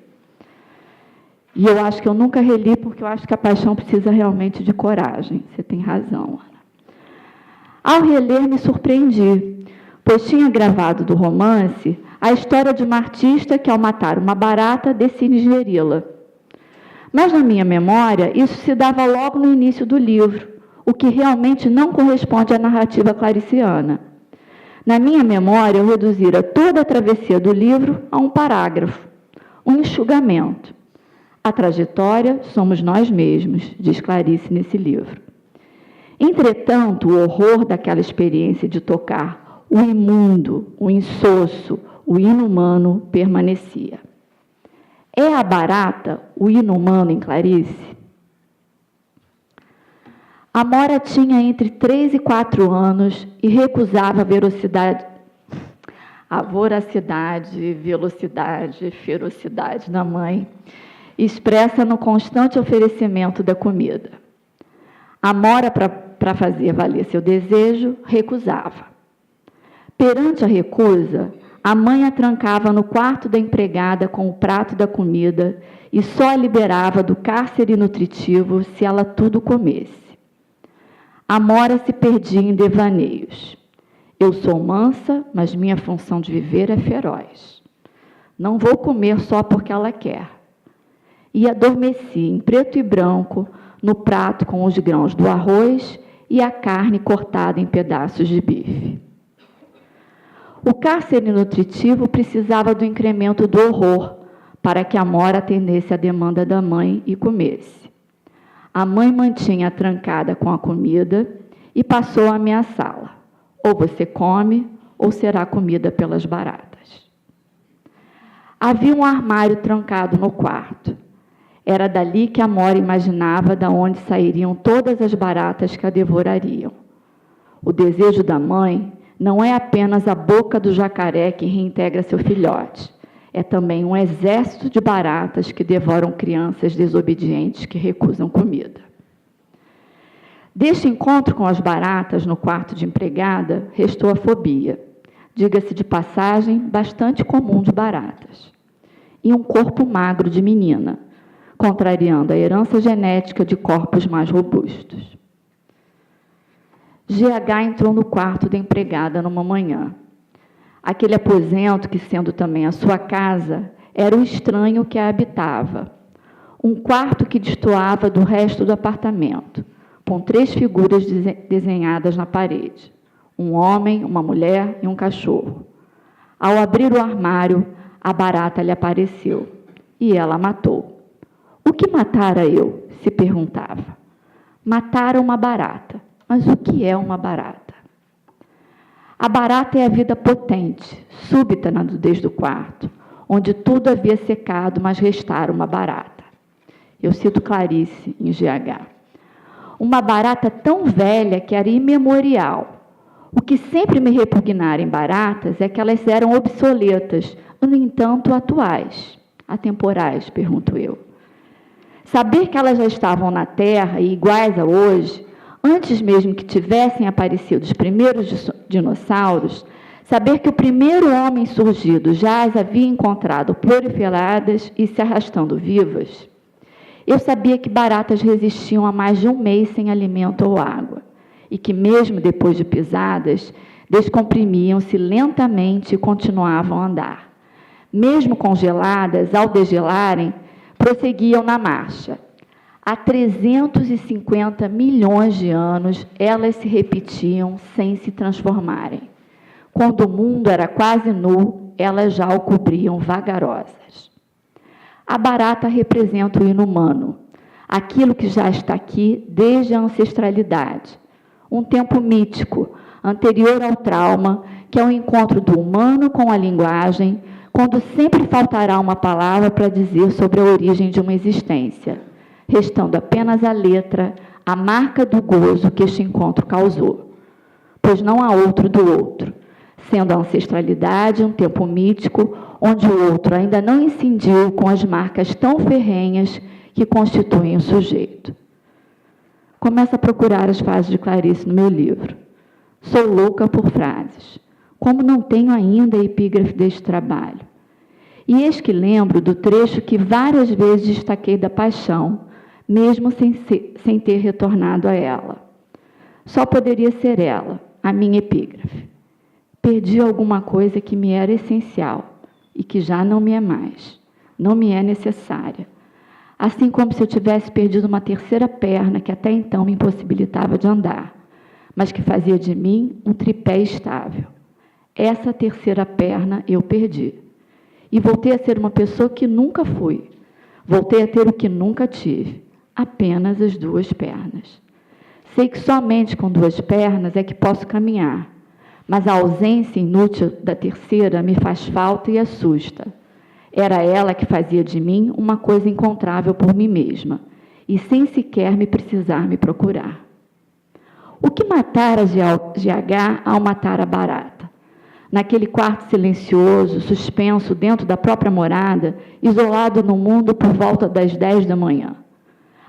E eu acho que eu nunca reli, porque eu acho que A Paixão precisa realmente de coragem. Você tem razão, Ana. Ao reler, me surpreendi, pois tinha gravado do romance a história de uma artista que, ao matar uma barata, decide ingeri-la. Mas, na minha memória, isso se dava logo no início do livro, o que realmente não corresponde à narrativa clariciana. Na minha memória, eu reduzira toda a travessia do livro a um parágrafo, um enxugamento. A trajetória somos nós mesmos, diz Clarice nesse livro. Entretanto, o horror daquela experiência de tocar o imundo, o insosso, o inumano permanecia. É a barata o inumano em Clarice? Amora tinha entre 3 e 4 anos e recusava a voracidade, velocidade, ferocidade da mãe, expressa no constante oferecimento da comida. Amora, para fazer valer seu desejo, recusava. Perante a recusa, a mãe a trancava no quarto da empregada com o prato da comida e só a liberava do cárcere nutritivo se ela tudo comesse. Amora se perdia em devaneios. Eu sou mansa, mas minha função de viver é feroz. Não vou comer só porque ela quer. E adormeci em preto e branco no prato com os grãos do arroz e a carne cortada em pedaços de bife. O cárcere nutritivo precisava do incremento do horror para que Amora atendesse à demanda da mãe e comesse. A mãe mantinha trancada com a comida e passou a ameaçá-la. Ou você come, ou será comida pelas baratas. Havia um armário trancado no quarto. Era dali que Amora imaginava de onde sairiam todas as baratas que a devorariam. O desejo da mãe não é apenas a boca do jacaré que reintegra seu filhote. É também um exército de baratas que devoram crianças desobedientes que recusam comida. Deste encontro com as baratas no quarto de empregada, restou a fobia, diga-se de passagem, bastante comum de baratas, e um corpo magro de menina, contrariando a herança genética de corpos mais robustos. GH entrou no quarto da empregada numa manhã. Aquele aposento, que sendo também a sua casa, era o estranho que a habitava. Um quarto que destoava do resto do apartamento, com 3 figuras desenhadas na parede. Um homem, uma mulher e um cachorro. Ao abrir o armário, a barata lhe apareceu, e ela a matou. O que matara eu? Se perguntava. Matara uma barata. Mas o que é uma barata? A barata é a vida potente, súbita na nudez do quarto, onde tudo havia secado, mas restara uma barata. Eu cito Clarice em GH. Uma barata tão velha que era imemorial. O que sempre me repugnara em baratas é que elas eram obsoletas, no entanto atuais. Atemporais, pergunto eu. Saber que elas já estavam na Terra e iguais a hoje, antes mesmo que tivessem aparecido os primeiros dinossauros, saber que o primeiro homem surgido já as havia encontrado proliferadas e se arrastando vivas. Eu sabia que baratas resistiam a mais de um mês sem alimento ou água, e que mesmo depois de pisadas, descomprimiam-se lentamente e continuavam a andar. Mesmo congeladas, ao degelarem, prosseguiam na marcha. Há 350 milhões de anos, elas se repetiam sem se transformarem. Quando o mundo era quase nu, elas já o cobriam vagarosas. A barata representa o inumano, aquilo que já está aqui desde a ancestralidade. Um tempo mítico, anterior ao trauma, que é o encontro do humano com a linguagem, quando sempre faltará uma palavra para dizer sobre a origem de uma existência, restando apenas a letra, a marca do gozo que este encontro causou. Pois não há outro do outro, sendo a ancestralidade um tempo mítico, onde o outro ainda não incidiu com as marcas tão ferrenhas que constituem o sujeito. Começo a procurar as frases de Clarice no meu livro. Sou louca por frases, como não tenho ainda a epígrafe deste trabalho. E eis que lembro do trecho que várias vezes destaquei da paixão, mesmo sem ter retornado a ela. Só poderia ser ela, a minha epígrafe. Perdi alguma coisa que me era essencial e que já não me é mais, não me é necessária. assim como se eu tivesse perdido uma terceira perna que até então me impossibilitava de andar, mas que fazia de mim um tripé estável. Essa terceira perna eu perdi. E voltei a ser uma pessoa que nunca fui. Voltei a ter o que nunca tive, apenas as duas pernas. Sei que somente com duas pernas é que posso caminhar, mas a ausência inútil da terceira me faz falta e assusta. Era ela que fazia de mim uma coisa encontrável por mim mesma, e sem sequer me precisar me procurar. O que matara GH ao matar a barata? Naquele quarto silencioso, suspenso dentro da própria morada, isolado no mundo por volta das 10 da manhã.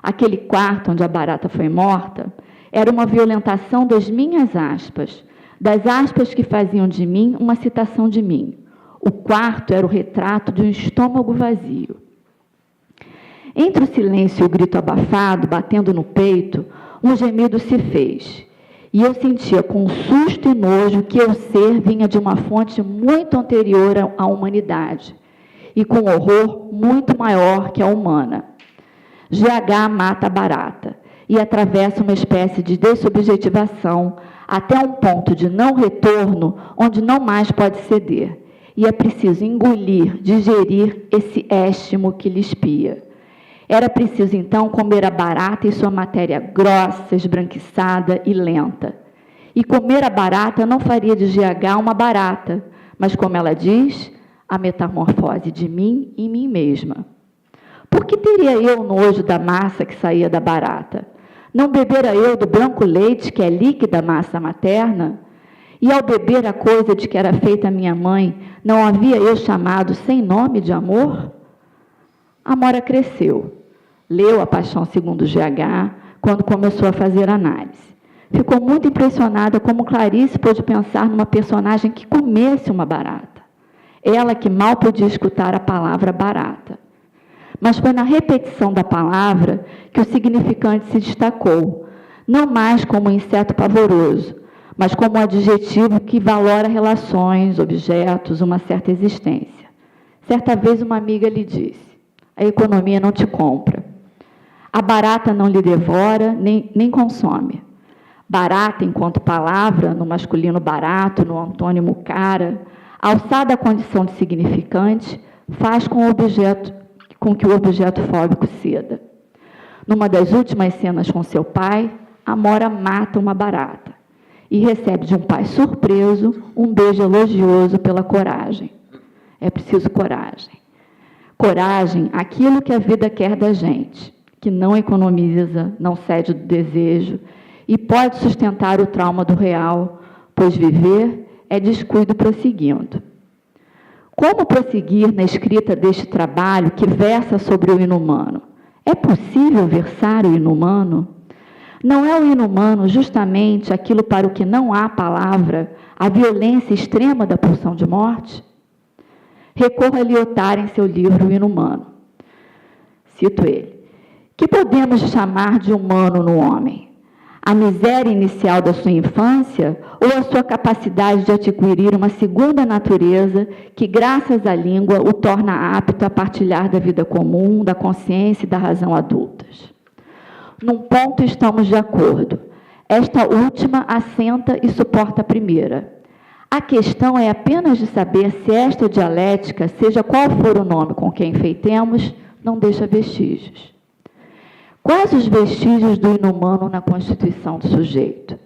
Aquele quarto onde a barata foi morta era uma violentação das minhas aspas, das aspas que faziam de mim uma citação de mim. O quarto era o retrato de um estômago vazio. Entre o silêncio e o grito abafado, batendo no peito, um gemido se fez. E eu sentia com susto e nojo que eu ser vinha de uma fonte muito anterior à humanidade e com horror muito maior que a humana. GH mata a barata e atravessa uma espécie de desobjetivação até um ponto de não retorno onde não mais pode ceder. E é preciso engolir, digerir esse éstimo que lhe espia. Era preciso, então, comer a barata e sua matéria grossa, esbranquiçada e lenta. E comer a barata não faria de GH uma barata, mas, como ela diz, a metamorfose de mim em mim mesma. Por que teria eu nojo da massa que saía da barata? Não bebera eu do branco leite, que é líquida massa materna? E ao beber a coisa de que era feita minha mãe, não havia eu chamado sem nome de amor? Amora cresceu. Leu A Paixão segundo GH, quando começou a fazer análise. Ficou muito impressionada como Clarice pôde pensar numa personagem que comesse uma barata. Ela que mal podia escutar a palavra barata. Mas foi na repetição da palavra que o significante se destacou, não mais como um inseto pavoroso, mas como um adjetivo que valora relações, objetos, uma certa existência. Certa vez uma amiga lhe disse: a economia não te compra. A barata não lhe devora, nem consome. Barata, enquanto palavra, no masculino barato, no antônimo cara, alçada à condição de significante, faz com que o objeto fóbico ceda. Numa das últimas cenas com seu pai, Amora mata uma barata e recebe de um pai surpreso um beijo elogioso pela coragem. É preciso coragem. Coragem, aquilo que a vida quer da gente, que não economiza, não cede do desejo e pode sustentar o trauma do real, pois viver é descuido prosseguindo. Como prosseguir na escrita deste trabalho que versa sobre o inumano? É possível versar o inumano? Não é o inumano justamente aquilo para o que não há palavra, a violência extrema da pulsão de morte? Recorra a Lyotard em seu livro O Inumano. Cito ele. Que podemos chamar de humano no homem? A miséria inicial da sua infância ou a sua capacidade de adquirir uma segunda natureza que, graças à língua, o torna apto a partilhar da vida comum, da consciência e da razão adultas? Num ponto estamos de acordo. Esta última assenta e suporta a primeira. A questão é apenas de saber se esta dialética, seja qual for o nome com que a enfeitemos, não deixa vestígios. Quais os vestígios do inumano na constituição do sujeito?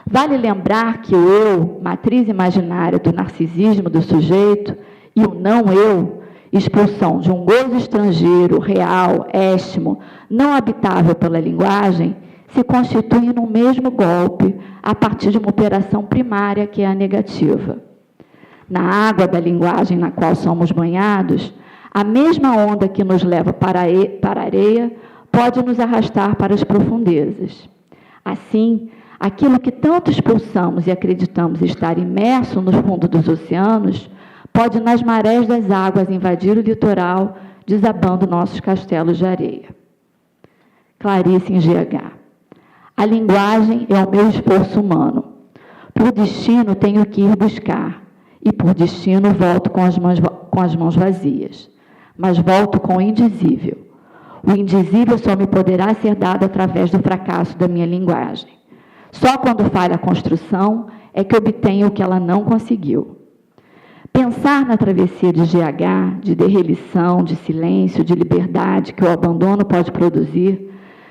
Vale lembrar que o eu, matriz imaginária do narcisismo do sujeito, e o não eu, expulsão de um gozo estrangeiro, real, éstimo, não habitável pela linguagem, se constituem no mesmo golpe a partir de uma operação primária que é a negativa. Na água da linguagem na qual somos banhados, a mesma onda que nos leva para a areia pode nos arrastar para as profundezas. Assim, aquilo que tanto expulsamos e acreditamos estar imerso no fundo dos oceanos pode, nas marés das águas, invadir o litoral, desabando nossos castelos de areia. Clarice em GH. A linguagem é o meu esforço humano. Por destino tenho que ir buscar, e por destino volto com as mãos vazias, mas volto com o indizível. O indizível só me poderá ser dado através do fracasso da minha linguagem. Só quando falha a construção é que obtenho o que ela não conseguiu. Pensar na travessia de GH, de derrelição, de silêncio, de liberdade que o abandono pode produzir,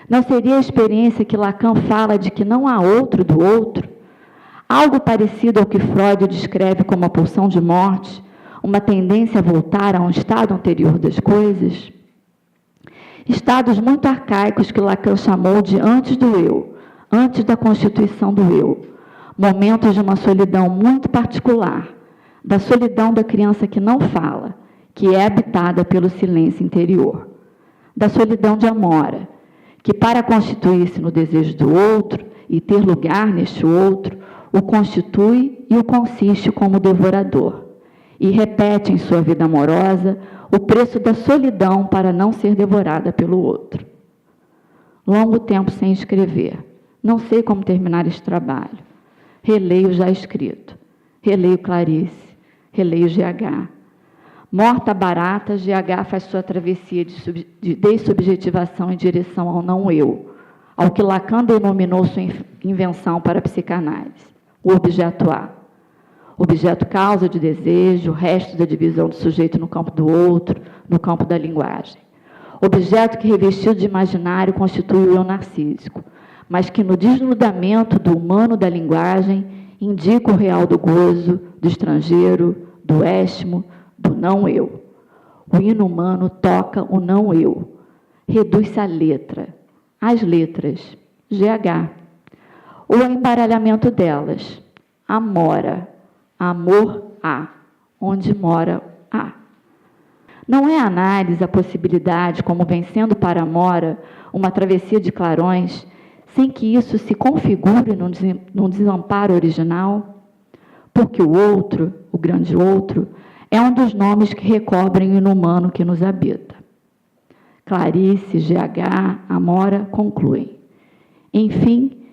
não seria a experiência que Lacan fala de que não há outro do outro? Algo parecido ao que Freud descreve como a pulsão de morte, uma tendência a voltar a um estado anterior das coisas? Estados muito arcaicos que Lacan chamou de antes do eu, antes da constituição do eu, momentos de uma solidão muito particular, da solidão da criança que não fala, que é habitada pelo silêncio interior, da solidão de Amora, que para constituir-se no desejo do outro e ter lugar neste outro, o constitui e o consiste como devorador, e repete em sua vida amorosa o preço da solidão para não ser devorada pelo outro. Longo tempo sem escrever. Não sei como terminar este trabalho. Releio já escrito. Releio Clarice. Releio GH. Morta barata, GH faz sua travessia de dessubjetivação em direção ao não-eu, ao que Lacan denominou sua invenção para a psicanálise, o objeto A. Objeto causa de desejo, resto da divisão do sujeito no campo do outro, no campo da linguagem. Objeto que, revestido de imaginário, constitui o eu narcísico, mas que, no desnudamento do humano da linguagem, indica o real do gozo, do estrangeiro, do éstimo, do não-eu. O inumano toca o não-eu. Reduz-se a letra, as letras, GH. O embaralhamento delas, Amora, amor a, onde mora a. Não é análise a possibilidade, como vem sendo para Amora, uma travessia de clarões, sem que isso se configure num desamparo original? Porque o outro, o grande outro, é um dos nomes que recobrem o inumano que nos habita. Clarice, GH, Amora concluem. Enfim,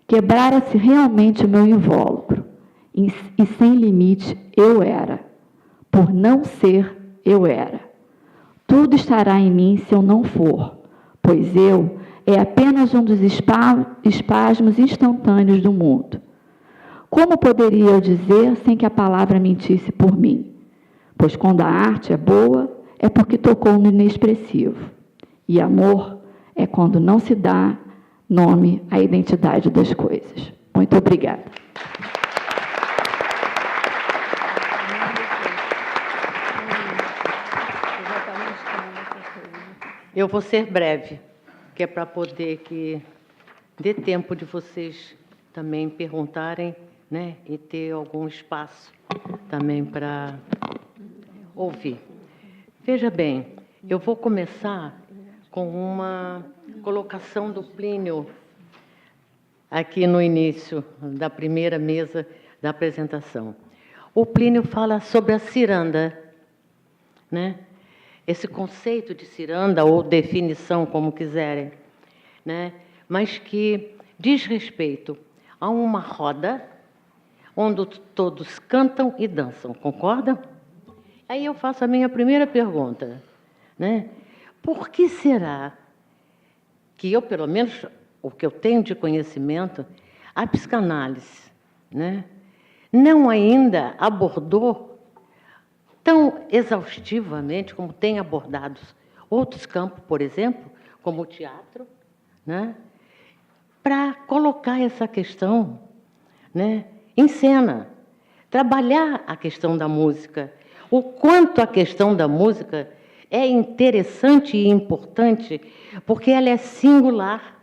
quebrara-se realmente o meu invólucro, e sem limite eu era. Por não ser, eu era. Tudo estará em mim se eu não for, pois eu é apenas um dos espasmos instantâneos do mundo. Como poderia eu dizer sem que a palavra mentisse por mim? Pois quando a arte é boa, é porque tocou no inexpressivo. E amor é quando não se dá nome à identidade das coisas. Muito obrigada. Eu vou ser breve, que é para poder que dê tempo de vocês também perguntarem, né, e ter algum espaço também para ouvir. Veja bem, eu vou começar com uma colocação do Plínio aqui no início da primeira mesa da apresentação. O Plínio fala sobre a ciranda, né? Esse conceito de ciranda, ou definição, como quiserem, né? Mas que diz respeito a uma roda onde todos cantam e dançam, concordam? Aí eu faço a minha primeira pergunta, né? Por que será que eu, pelo menos, o que eu tenho de conhecimento, a psicanálise, né, não ainda abordou tão exaustivamente como tem abordado outros campos, por exemplo, como o teatro, né, para colocar essa questão, né, em cena, trabalhar a questão da música, o quanto a questão da música é interessante e importante, porque ela é singular,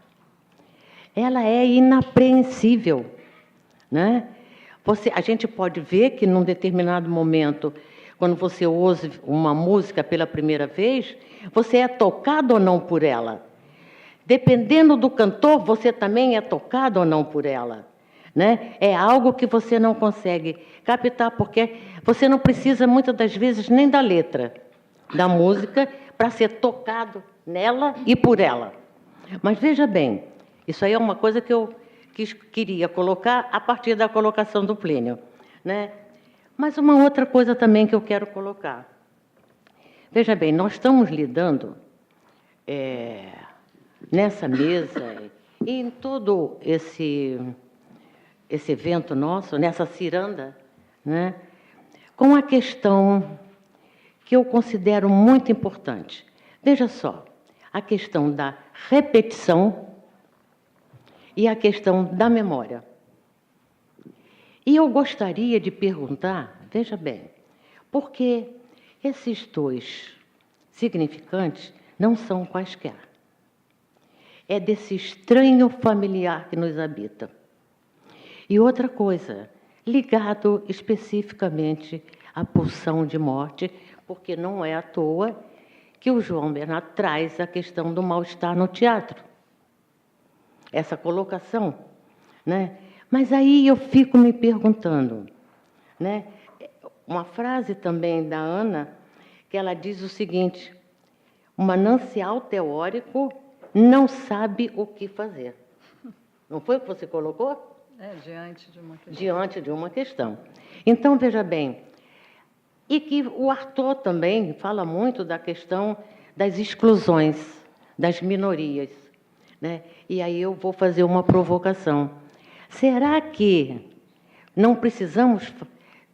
ela é inapreensível, né? A gente pode ver que, num determinado momento, quando você ouve uma música pela primeira vez, você é tocado ou não por ela. Dependendo do cantor, você também é tocado ou não por ela, né? É algo que você não consegue captar, porque você não precisa, muitas das vezes, nem da letra da música para ser tocado nela e por ela. Mas veja bem, isso aí é uma coisa que eu queria colocar a partir da colocação do Plínio, né? Mas uma outra coisa também que eu quero colocar. Veja bem, nós estamos lidando nessa mesa e em todo esse evento nosso, nessa ciranda, né, com a questão que eu considero muito importante. Veja só, a questão da repetição e a questão da memória. E eu gostaria de perguntar, veja bem, por que esses dois significantes não são quaisquer? É desse estranho familiar que nos habita. E outra coisa, ligado especificamente à pulsão de morte, porque não é à toa que o João Bernardo traz a questão do mal-estar no teatro. Essa colocação, né? Mas aí eu fico me perguntando, né? Uma frase também da Ana, que ela diz o seguinte: o manancial teórico não sabe o que fazer. Não foi o que você colocou? Diante de uma questão. Diante de uma questão. Então, veja bem, e que o Arthur também fala muito da questão das exclusões, das minorias, né? E aí eu vou fazer uma provocação. Será que não precisamos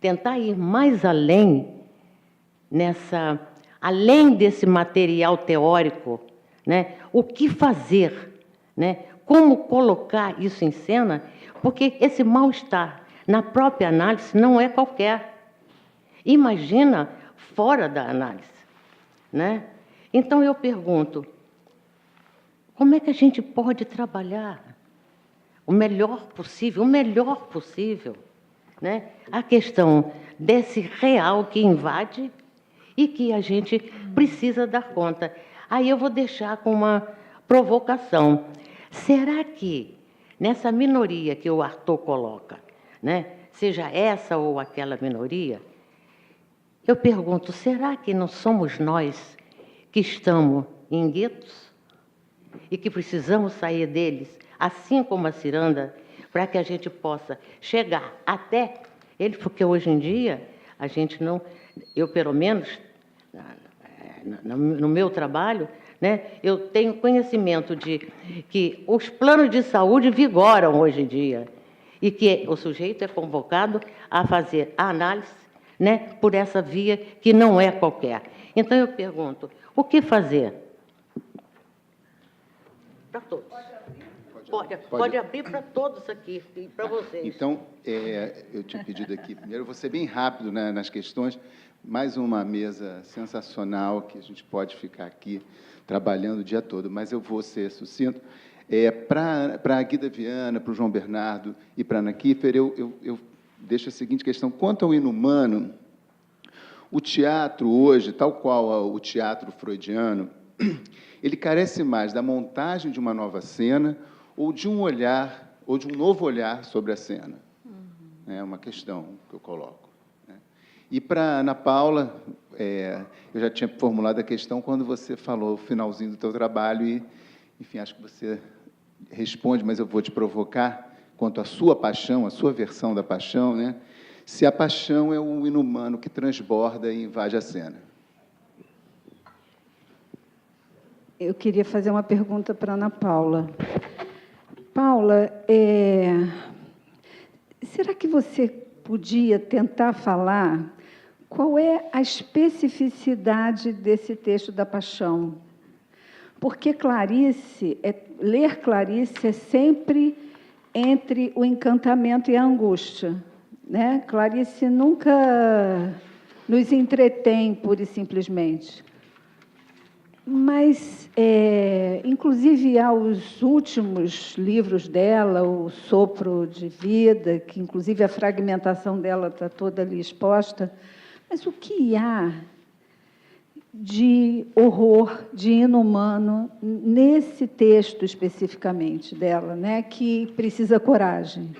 tentar ir mais além além desse material teórico, né? O que fazer, né? Como colocar isso em cena? Porque esse mal-estar na própria análise não é qualquer. Imagina fora da análise, né? Então eu pergunto, como é que a gente pode trabalhar o melhor possível, né? A questão desse real que invade e que a gente precisa dar conta. Aí eu vou deixar com uma provocação. Será que nessa minoria que o Arthur coloca, né, seja essa ou aquela minoria, eu pergunto, será que não somos nós que estamos em guetos e que precisamos sair deles, assim como a ciranda, para que a gente possa chegar até eles? Porque hoje em dia a gente não, eu pelo menos no meu trabalho, né, eu tenho conhecimento de que os planos de saúde vigoram hoje em dia e que o sujeito é convocado a fazer a análise, né, por essa via que não é qualquer. Então eu pergunto, o que fazer? Para todos. Pode abrir para todos aqui, e para vocês. Então, eu tinha pedido aqui, primeiro, eu vou ser bem rápido, né, nas questões, mais uma mesa sensacional que a gente pode ficar aqui trabalhando o dia todo, mas eu vou ser sucinto. Para a Guida Viana, para o João Bernardo e para a Ana Kiefer, eu deixo a seguinte questão. Quanto ao inumano, o teatro hoje, tal qual o teatro freudiano, ele carece mais da montagem de uma nova cena ou de um olhar, ou de um novo olhar sobre a cena. É uma questão que eu coloco. E para Ana Paula, eu já tinha formulado a questão quando você falou o finalzinho do teu trabalho e, enfim, acho que você responde, mas eu vou te provocar quanto à sua paixão, a sua versão da paixão, né? Se a paixão é o inumano que transborda e invade a cena. Eu queria fazer uma pergunta para a Ana Paula. Paula, será que você podia tentar falar qual é a especificidade desse texto da Paixão? Porque Clarice, ler Clarice é sempre entre o encantamento e a angústia, né? Clarice nunca nos entretém, pura e simplesmente. Mas, inclusive, aos últimos livros dela, o Sopro de Vida, que, inclusive, a fragmentação dela está toda ali exposta, mas o que há de horror, de inumano, nesse texto especificamente dela, né, que precisa coragem?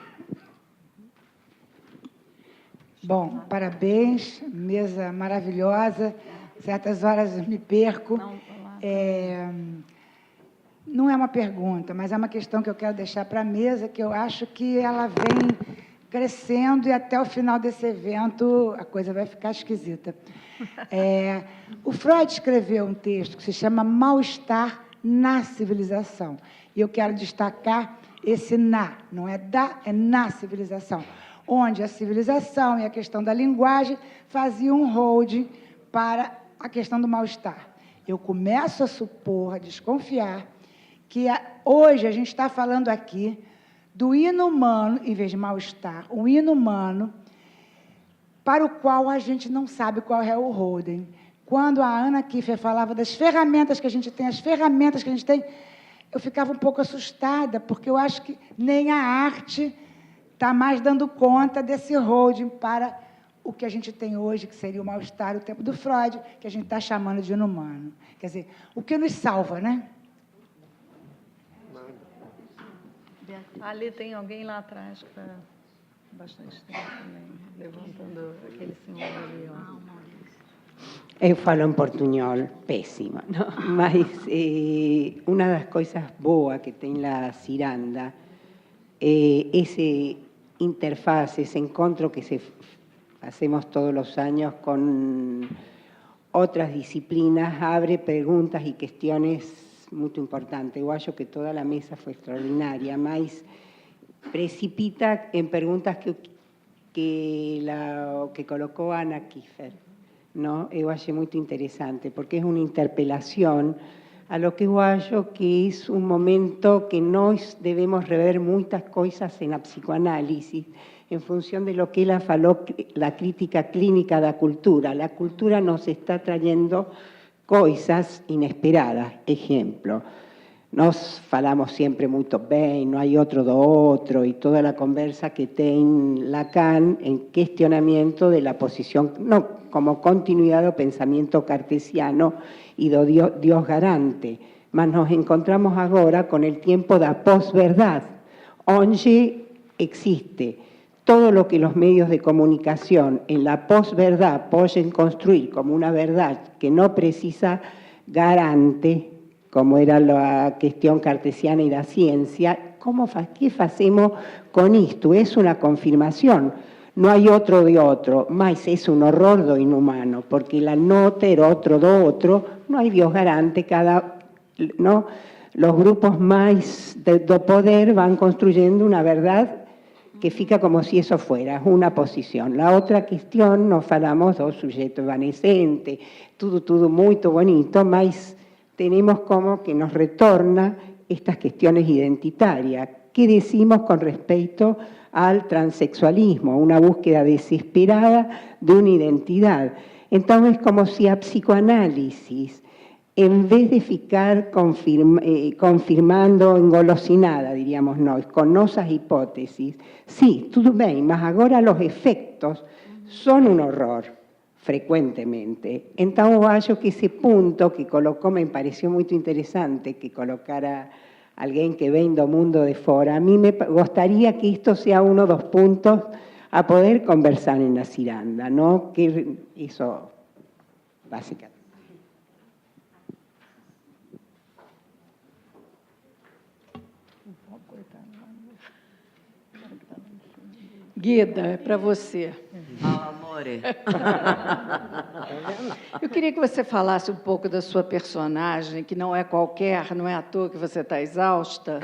Bom, parabéns, mesa maravilhosa. Certas horas me perco. Não é uma pergunta, mas é uma questão que eu quero deixar para a mesa, que eu acho que ela vem crescendo e até o final desse evento a coisa vai ficar esquisita. O Freud escreveu um texto que se chama Mal-Estar na civilização. E eu quero destacar esse na, não é da, é na civilização, onde a civilização e a questão da linguagem faziam um holding para a questão do mal-estar. Eu começo a supor, a desconfiar, que hoje a gente está falando aqui do inumano, em vez de mal-estar, o inumano, para o qual a gente não sabe qual é o holding. Quando a Ana Kiefer falava das ferramentas que a gente tem, as ferramentas que a gente tem, eu ficava um pouco assustada, porque eu acho que nem a arte está mais dando conta desse holding para o que a gente tem hoje, que seria o mal-estar, o tempo do Freud, que a gente está chamando de inumano. Quer dizer, o que nos salva, né? Ali tem alguém lá atrás que está bastante tempo também, levantando aquele símbolo ali. Eu falo em portunhol péssimo, não? Mas uma das coisas boas que tem a ciranda é esse interfaz, esse encontro que hacemos todos os anos com outras disciplinas, abre perguntas e questões muito importantes. Eu acho que toda a mesa foi extraordinária, mas precipita em perguntas que colocou Ana Kiefer. ¿No? Eu achei muito interessante, porque é uma interpelação a lo que eu acho que é um momento que nós devemos rever muitas coisas na psicoanálise, em função de lo que ela falou, a crítica clínica da cultura. A cultura nos está trazendo coisas inesperadas. Exemplo, nós falamos sempre muito bem, não há outro do outro, e toda a conversa que tem Lacan em questionamento da posição, não como continuidade do pensamento cartesiano e do Dios garante. Mas nos encontramos agora com o tempo da pós-verdade, onde existe todo lo que los medios de comunicación en la posverdad pueden construir como una verdad que no precisa garante, como era la cuestión cartesiana y la ciencia. ¿Qué hacemos con esto? Es una confirmación. No hay otro de otro, mas es un horror do inhumano, porque la nota era otro do otro, no hay Dios garante, ¿no? Los grupos más do poder van construyendo una verdad que fica como si eso fuera una posición. La otra cuestión, nos falamos do sujeto evanescente, todo muy bonito, mas tenemos como que nos retorna estas cuestiones identitarias. ¿Qué decimos con respecto al transexualismo? Una búsqueda desesperada de una identidad. Entonces, como si a psicoanálisis, en vez de ficar confirmando engolosinada, diríamos nós, con nosas hipótesis, sí, tudo bem, mas agora los efectos son un horror, frecuentemente. Então, eu acho que esse ponto que colocou me pareció muito interessante, que colocara alguém que vem do mundo de fora. A mí me gustaría que esto sea uno dos puntos a poder conversar en la ciranda, ¿no? Que eso, básicamente. Guida, é para você. Fala, amore. Eu queria que você falasse um pouco da sua personagem, que não é qualquer, não é à toa que você está exausta.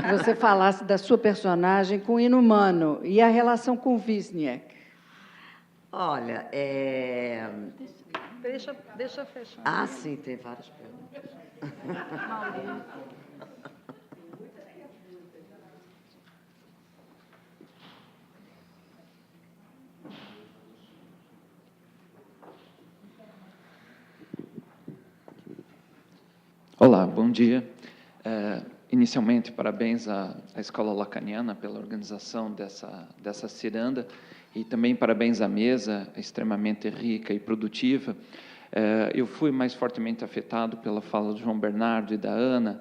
Que você falasse da sua personagem com o inumano e a relação com o Wisniewski. Olha, Deixa eu fechar. Ah, sim, tem várias perguntas. Olá, bom dia. Inicialmente, parabéns à Escola Lacaniana pela organização dessa ciranda e também parabéns à mesa, extremamente rica e produtiva. Eu fui mais fortemente afetado pela fala do João Bernardo e da Ana,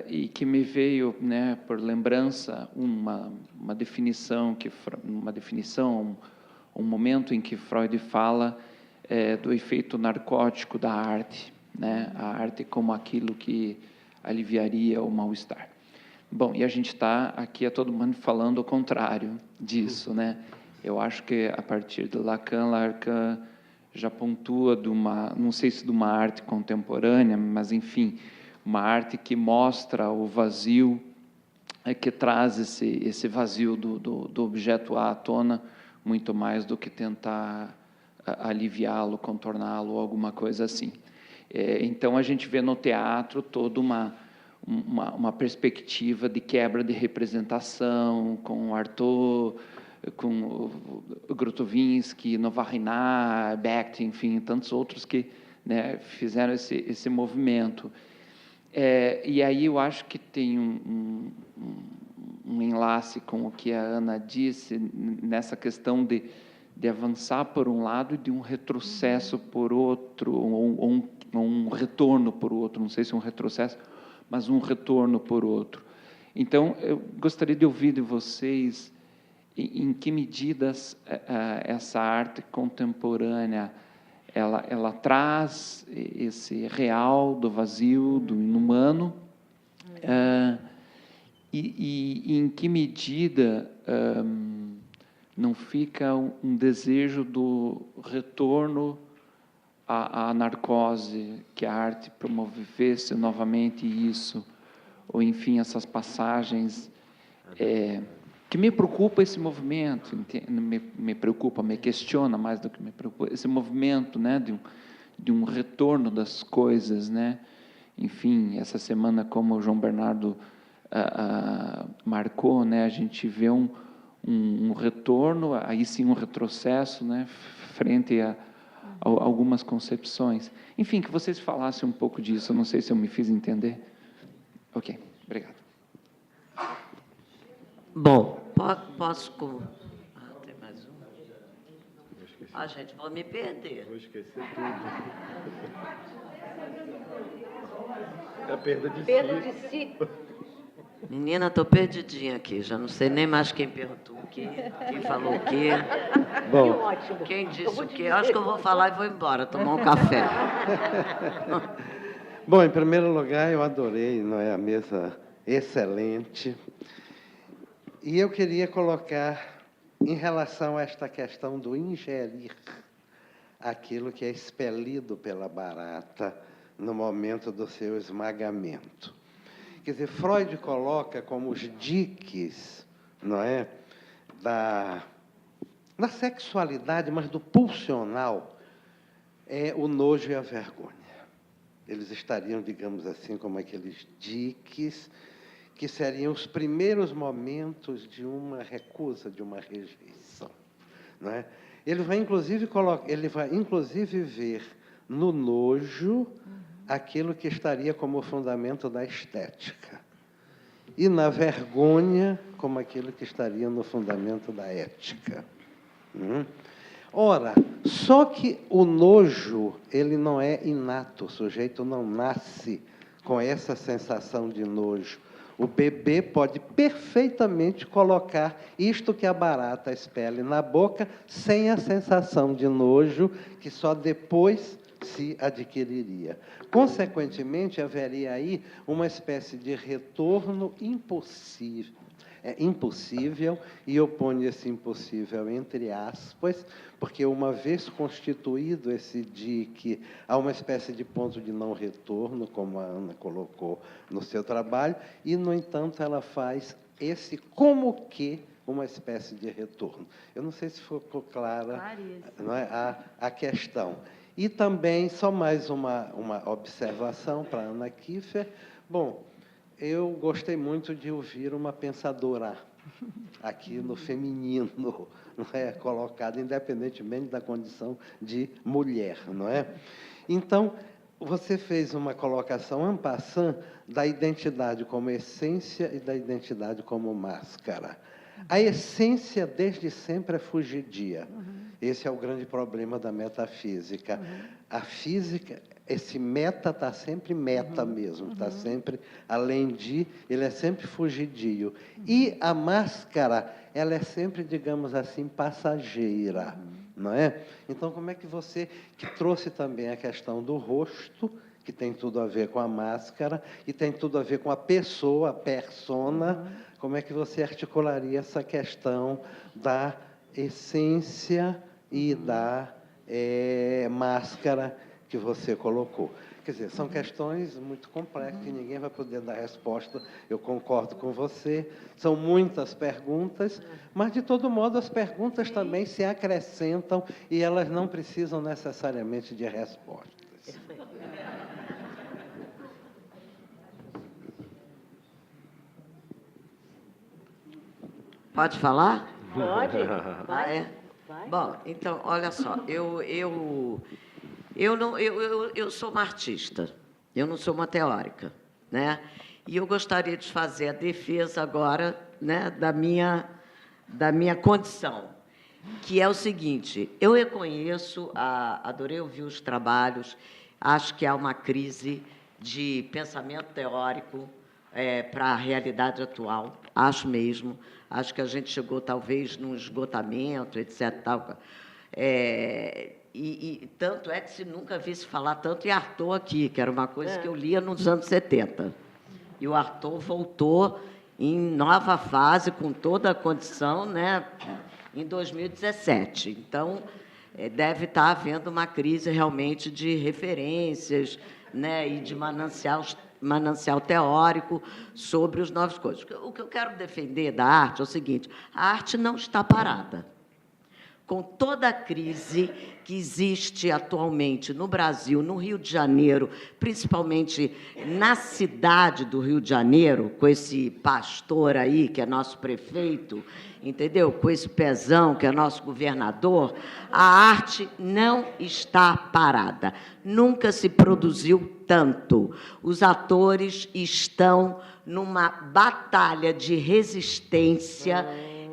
e que me veio, né, por lembrança, uma definição, um momento em que Freud fala do efeito narcótico da arte, né? A arte como aquilo que aliviaria o mal-estar. Bom, e a gente está aqui a todo mundo falando o contrário disso, né? Eu acho que a partir de Lacan já pontua de uma, não sei se de uma arte contemporânea, mas enfim, uma arte que mostra o vazio, que traz esse vazio do objeto à tona, muito mais do que tentar aliviá-lo, contorná-lo, alguma coisa assim. Então, a gente vê no teatro toda uma perspectiva de quebra de representação, com o Artaud, com o Grotowinski, Novarina, Becht, enfim, tantos outros que, né, fizeram esse movimento. E aí eu acho que tem um enlace com o que a Ana disse, nessa questão de avançar por um lado e de um retrocesso por outro, ou um retorno por outro, não sei se um retrocesso, mas um retorno por outro. Então, eu gostaria de ouvir de vocês em que medidas essa arte contemporânea ela traz esse real do vazio, do inumano, e em que medida não fica um desejo do retorno à narcose, que a arte promovesse novamente isso, ou, enfim, essas passagens, que me preocupa esse movimento, me preocupa, me questiona mais do que me preocupa, esse movimento, né, de um retorno das coisas, né? Enfim, essa semana, como o João Bernardo marcou, né, a gente vê um retorno, aí sim um retrocesso, né, frente a algumas concepções. Enfim, que vocês falassem um pouco disso, eu não sei se eu me fiz entender. Ok, obrigado. Bom, posso... tem mais um? Gente, vou me perder. Vou esquecer tudo. É a perda de si. Menina, estou perdidinha aqui, já não sei nem mais quem perguntou o quê, quem falou o quê. Bom, quem disse o quê. Acho que eu vou falar e vou embora, tomar um café. Bom, em primeiro lugar, eu adorei, não é, a mesa excelente. E eu queria colocar, em relação a esta questão do ingerir aquilo que é expelido pela barata no momento do seu esmagamento. Quer dizer, Freud coloca como os diques, não é, da sexualidade, mas do pulsional, o nojo e a vergonha. Eles estariam, digamos assim, como aqueles diques que seriam os primeiros momentos de uma recusa, de uma rejeição, não é? Ele vai inclusive ver no nojo aquilo que estaria como fundamento da estética, e na vergonha como aquilo que estaria no fundamento da ética. Ora, só que o nojo, ele não é inato, o sujeito não nasce com essa sensação de nojo. O bebê pode perfeitamente colocar isto que a barata expele na boca sem a sensação de nojo, que só depois se adquiriria. Consequentemente, haveria aí uma espécie de retorno impossível. Impossível, e eu ponho esse impossível entre aspas, porque uma vez constituído esse dique, há uma espécie de ponto de não retorno, como a Ana colocou no seu trabalho, e, no entanto, ela faz esse como que uma espécie de retorno. Eu não sei se ficou clara, não é, a questão. E também, só mais uma observação para a Ana Kiefer. Bom, eu gostei muito de ouvir uma pensadora aqui no feminino, não é, colocada independentemente da condição de mulher, não é? Então, você fez uma colocação en passant da identidade como essência e da identidade como máscara. A essência, desde sempre, é fugidia. Esse é o grande problema da metafísica. A física, esse meta está sempre meta mesmo, está sempre além de, ele é sempre fugidio. E a máscara, ela é sempre, digamos assim, passageira, não é? Então, como é que você, que trouxe também a questão do rosto, que tem tudo a ver com a máscara, e tem tudo a ver com a pessoa, a persona, como é que você articularia essa questão da essência e da máscara que você colocou? Quer dizer, são questões muito complexas que ninguém vai poder dar resposta. Eu concordo com você. São muitas perguntas, mas, de todo modo, as perguntas também se acrescentam e elas não precisam necessariamente de respostas. Pode falar? Pode. Ah, é? Vai. Bom, então, olha só, eu sou uma artista, eu não sou uma teórica, né? E eu gostaria de fazer a defesa agora, né, da minha condição, que é o seguinte: eu reconheço, adorei ouvir os trabalhos, acho que há uma crise de pensamento teórico para a realidade atual, acho mesmo. Acho que a gente chegou, talvez, num esgotamento, etc. Tal. E tanto é que se nunca vi se falar tanto em Artaud aqui, que era uma coisa que eu lia nos anos 70. E o Artaud voltou em nova fase, com toda a condição, né, em 2017. Então, deve estar havendo uma crise realmente de referências, né, e de manancial teórico sobre os novos coisas. O que eu quero defender da arte é o seguinte: a arte não está parada. Com toda a crise que existe atualmente no Brasil, no Rio de Janeiro, principalmente na cidade do Rio de Janeiro, com esse pastor aí, que é nosso prefeito, entendeu? Com esse pezão, que é nosso governador, a arte não está parada. Nunca se produziu tanto. Os atores estão numa batalha de resistência,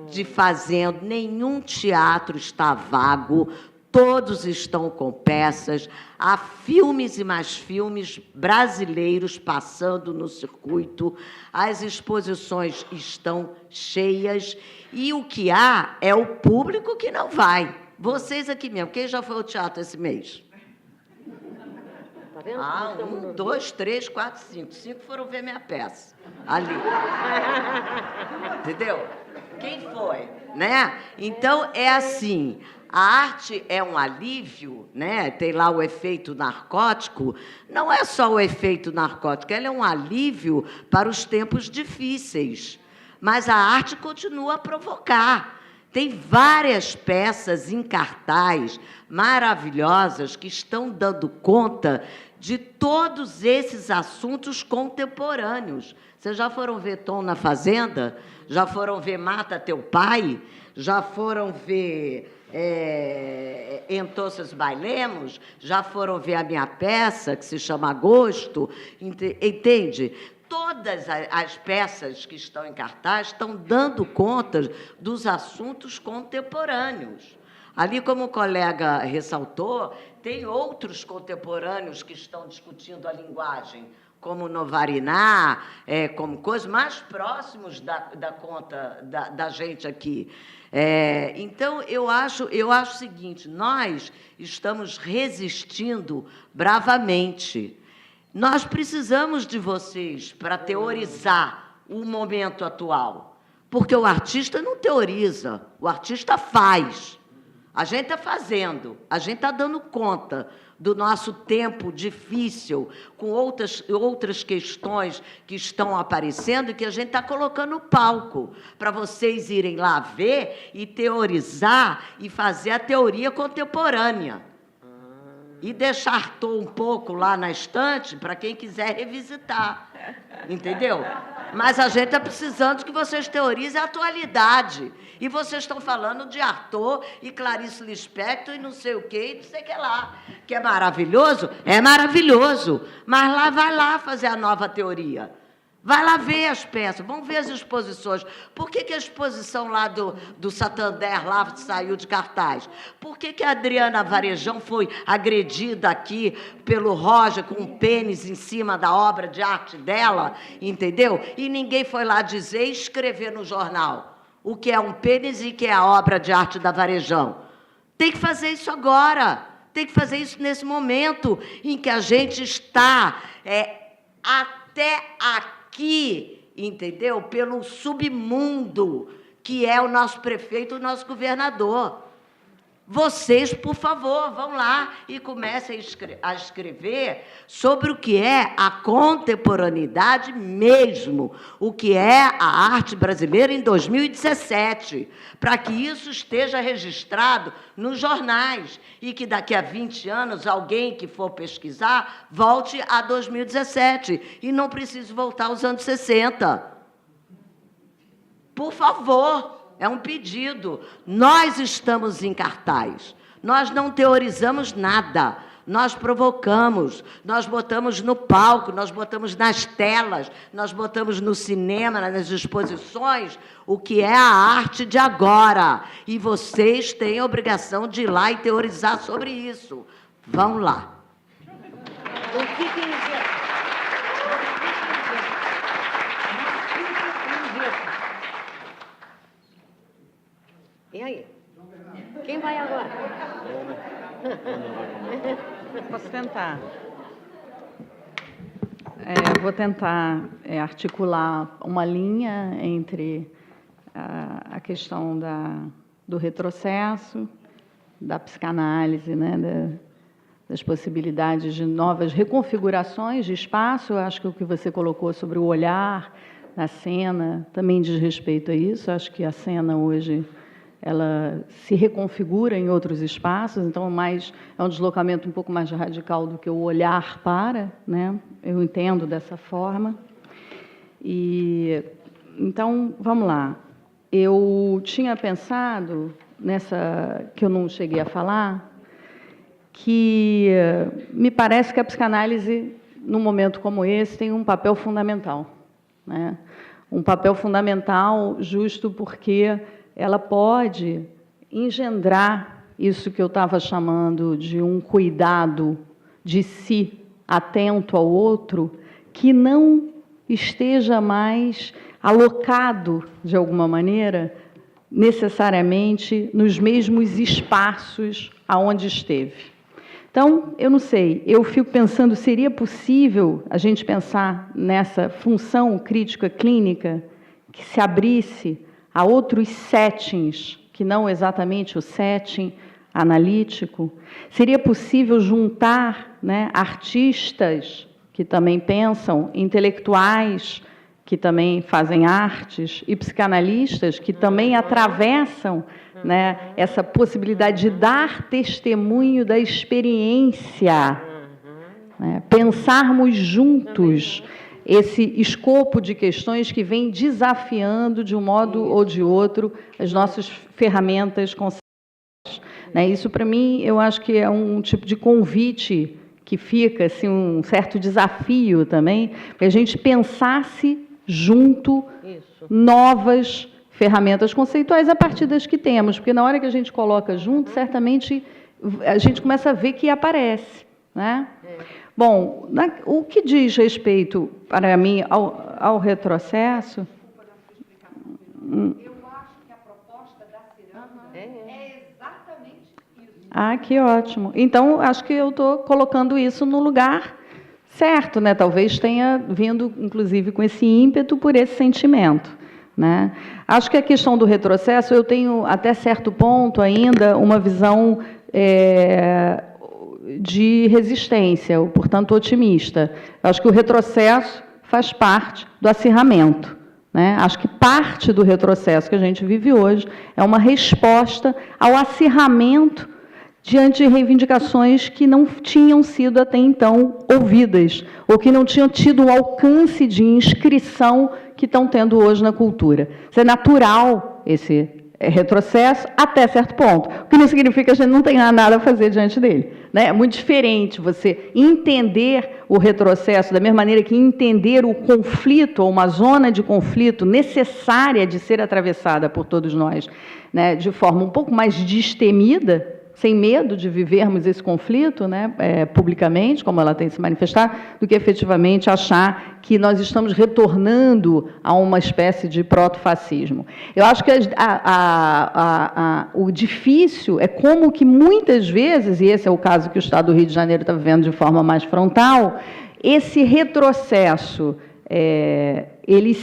de fazendo, nenhum teatro está vago, todos estão com peças, há filmes e mais filmes brasileiros passando no circuito, as exposições estão cheias, e o que há é o público que não vai. Vocês aqui mesmo, quem já foi ao teatro esse mês? Tá vendo? 1, 2, 3, 4, 5. 5 foram ver minha peça. Ali. Entendeu? Quem foi? Né? Então, é assim, a arte é um alívio, né? Tem lá o efeito narcótico. Não é só o efeito narcótico, ela é um alívio para os tempos difíceis. Mas a arte continua a provocar. Tem várias peças em cartaz maravilhosas que estão dando conta de todos esses assuntos contemporâneos. Vocês já foram ver Tom na Fazenda? Já foram ver Mata Teu Pai? Já foram ver Entonces Bailemos? Já foram ver a minha peça, que se chama Agosto? Entende? Todas as peças que estão em cartaz estão dando conta dos assuntos contemporâneos. Ali, como o colega ressaltou, tem outros contemporâneos que estão discutindo a linguagem, como Novariná, como coisas mais próximos da conta da gente aqui. Então, eu acho o seguinte: nós estamos resistindo bravamente. Nós precisamos de vocês para teorizar o momento atual, porque o artista não teoriza, o artista faz. A gente está fazendo, a gente está dando conta do nosso tempo difícil, com outras questões que estão aparecendo e que a gente está colocando no palco, para vocês irem lá ver e teorizar e fazer a teoria contemporânea. E deixar Artaud um pouco lá na estante para quem quiser revisitar. Entendeu? Mas a gente está precisando que vocês teorizem a atualidade. E vocês estão falando de Artaud e Clarice Lispector e não sei o quê, e não sei o que lá. Que é maravilhoso? É maravilhoso. Mas lá vai lá fazer a nova teoria. Vai lá ver as peças, vamos ver as exposições. Por que a exposição lá do Santander lá saiu de cartaz? Por que a Adriana Varejão foi agredida aqui pelo Roger com um pênis em cima da obra de arte dela, entendeu? E ninguém foi lá dizer e escrever no jornal o que é um pênis e o que é a obra de arte da Varejão. Tem que fazer isso agora, tem que fazer isso nesse momento em que a gente está até aqui, entendeu? Pelo submundo, que é o nosso prefeito, o nosso governador. Vocês, por favor, vão lá e comecem a escrever sobre o que é a contemporaneidade mesmo, o que é a arte brasileira em 2017, para que isso esteja registrado nos jornais e que daqui a 20 anos alguém que for pesquisar volte a 2017 e não precise voltar aos anos 60. Por favor. É um pedido. Nós estamos em cartaz. Nós não teorizamos nada. Nós provocamos. Nós botamos no palco, nós botamos nas telas, nós botamos no cinema, nas exposições, o que é a arte de agora. E vocês têm a obrigação de ir lá e teorizar sobre isso. Vão lá. O que quer dizer? E aí? Quem vai agora? Posso tentar. Vou tentar articular uma linha entre a questão do retrocesso, da psicanálise, né, das possibilidades de novas reconfigurações de espaço. Eu acho que o que você colocou sobre o olhar, a cena, também diz respeito a isso. Eu acho que a cena hoje ela se reconfigura em outros espaços, então é um deslocamento um pouco mais radical do que o olhar para, né? Eu entendo dessa forma. Então, vamos lá. Eu tinha pensado, que eu não cheguei a falar, que me parece que a psicanálise, num momento como esse, tem um papel fundamental, né? Um papel fundamental justo porque ela pode engendrar isso que eu estava chamando de um cuidado de si, atento ao outro, que não esteja mais alocado, de alguma maneira, necessariamente nos mesmos espaços aonde esteve. Então, eu não sei, eu fico pensando, seria possível a gente pensar nessa função crítica clínica que se abrisse a outros settings, que não exatamente o setting analítico? Seria possível juntar, né, artistas que também pensam, intelectuais que também fazem artes e psicanalistas que também atravessam, né, essa possibilidade de dar testemunho da experiência, né, pensarmos juntos esse escopo de questões que vem desafiando, de um modo ou de outro, as nossas ferramentas conceituais, né? Isso, para mim, eu acho que é um tipo de convite que fica, assim, um certo desafio também, para a gente pensasse junto novas ferramentas conceituais a partir das que temos, porque na hora que a gente coloca junto, certamente a gente começa a ver que aparece, né? Bom, o que diz respeito, para mim, ao retrocesso... Eu acho que a proposta da Ciranda é exatamente isso. Ah, que ótimo. Então, acho que eu estou colocando isso no lugar certo, né? Talvez tenha vindo, inclusive, com esse ímpeto por esse sentimento, né? Acho que a questão do retrocesso, eu tenho, até certo ponto, ainda uma visão... de resistência, portanto, otimista. Eu acho que o retrocesso faz parte do acirramento, né? Acho que parte do retrocesso que a gente vive hoje é uma resposta ao acirramento diante de reivindicações que não tinham sido até então ouvidas, ou que não tinham tido o alcance de inscrição que estão tendo hoje na cultura. Isso é natural, esse retrocesso, até certo ponto, o que não significa que a gente não tenha nada a fazer diante dele, né? É muito diferente você entender o retrocesso da mesma maneira que entender o conflito, ou uma zona de conflito necessária de ser atravessada por todos nós, né? De forma um pouco mais destemida, sem medo de vivermos esse conflito, né, publicamente, como ela tem se manifestado, do que efetivamente achar que nós estamos retornando a uma espécie de protofascismo. Eu acho que o difícil é como que muitas vezes, e esse é o caso que o Estado do Rio de Janeiro está vivendo de forma mais frontal, esse retrocesso, ele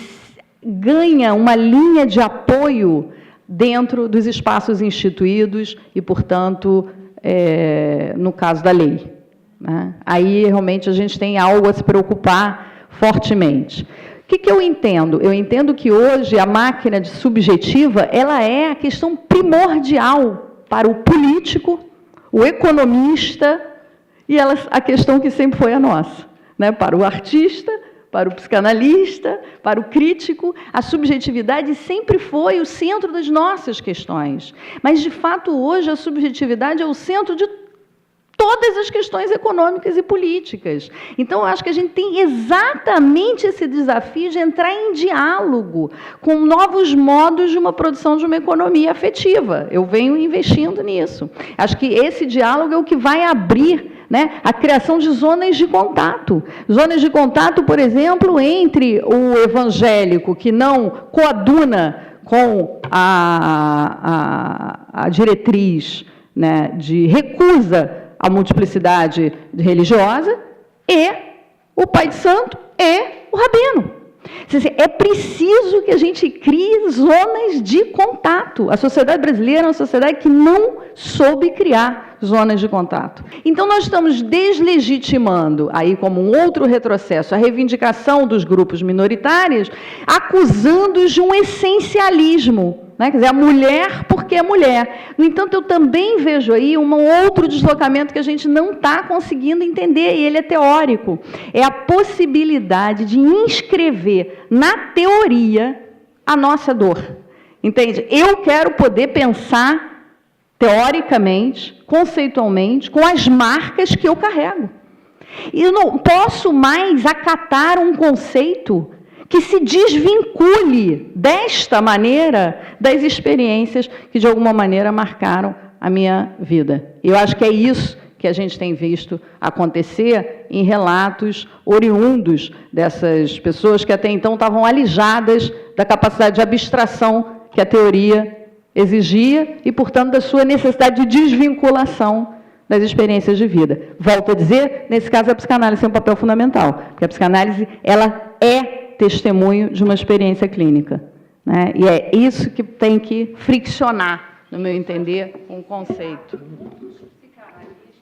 ganha uma linha de apoio dentro dos espaços instituídos e, portanto, no caso da lei, né? Aí, realmente, a gente tem algo a se preocupar fortemente. O que eu entendo? Eu entendo que, hoje, a máquina de subjetiva ela é a questão primordial para o político, o economista, e a questão que sempre foi a nossa, né? Para o artista, para o psicanalista, para o crítico, a subjetividade sempre foi o centro das nossas questões. Mas, de fato, hoje, a subjetividade é o centro de todas as questões econômicas e políticas. Então, eu acho que a gente tem exatamente esse desafio de entrar em diálogo com novos modos de uma produção de uma economia afetiva. Eu venho investindo nisso. Acho que esse diálogo é o que vai abrir, né, a criação de zonas de contato. Zonas de contato, por exemplo, entre o evangélico que não coaduna com a diretriz, né, de recusa à multiplicidade religiosa, e o pai de santo e o rabino. É preciso que a gente crie zonas de contato. A sociedade brasileira é uma sociedade que não soube criar zonas de contato. Então, nós estamos deslegitimando, aí como um outro retrocesso, a reivindicação dos grupos minoritários, acusando-os de um essencialismo, né? Quer dizer, a mulher porque é mulher. No entanto, eu também vejo aí um outro deslocamento que a gente não está conseguindo entender, e ele é teórico. É a possibilidade de inscrever na teoria a nossa dor. Entende? Eu quero poder pensar teoricamente, conceitualmente, com as marcas que eu carrego. E eu não posso mais acatar um conceito que se desvincule desta maneira das experiências que, de alguma maneira, marcaram a minha vida. Eu acho que é isso que a gente tem visto acontecer em relatos oriundos dessas pessoas que até então estavam alijadas da capacidade de abstração que a teoria exigia e, portanto, da sua necessidade de desvinculação das experiências de vida. Volto a dizer, nesse caso, a psicanálise tem um papel fundamental, porque a psicanálise ela é testemunho de uma experiência clínica, né? E é isso que tem que friccionar, no meu entender, um conceito. Os psicanalistas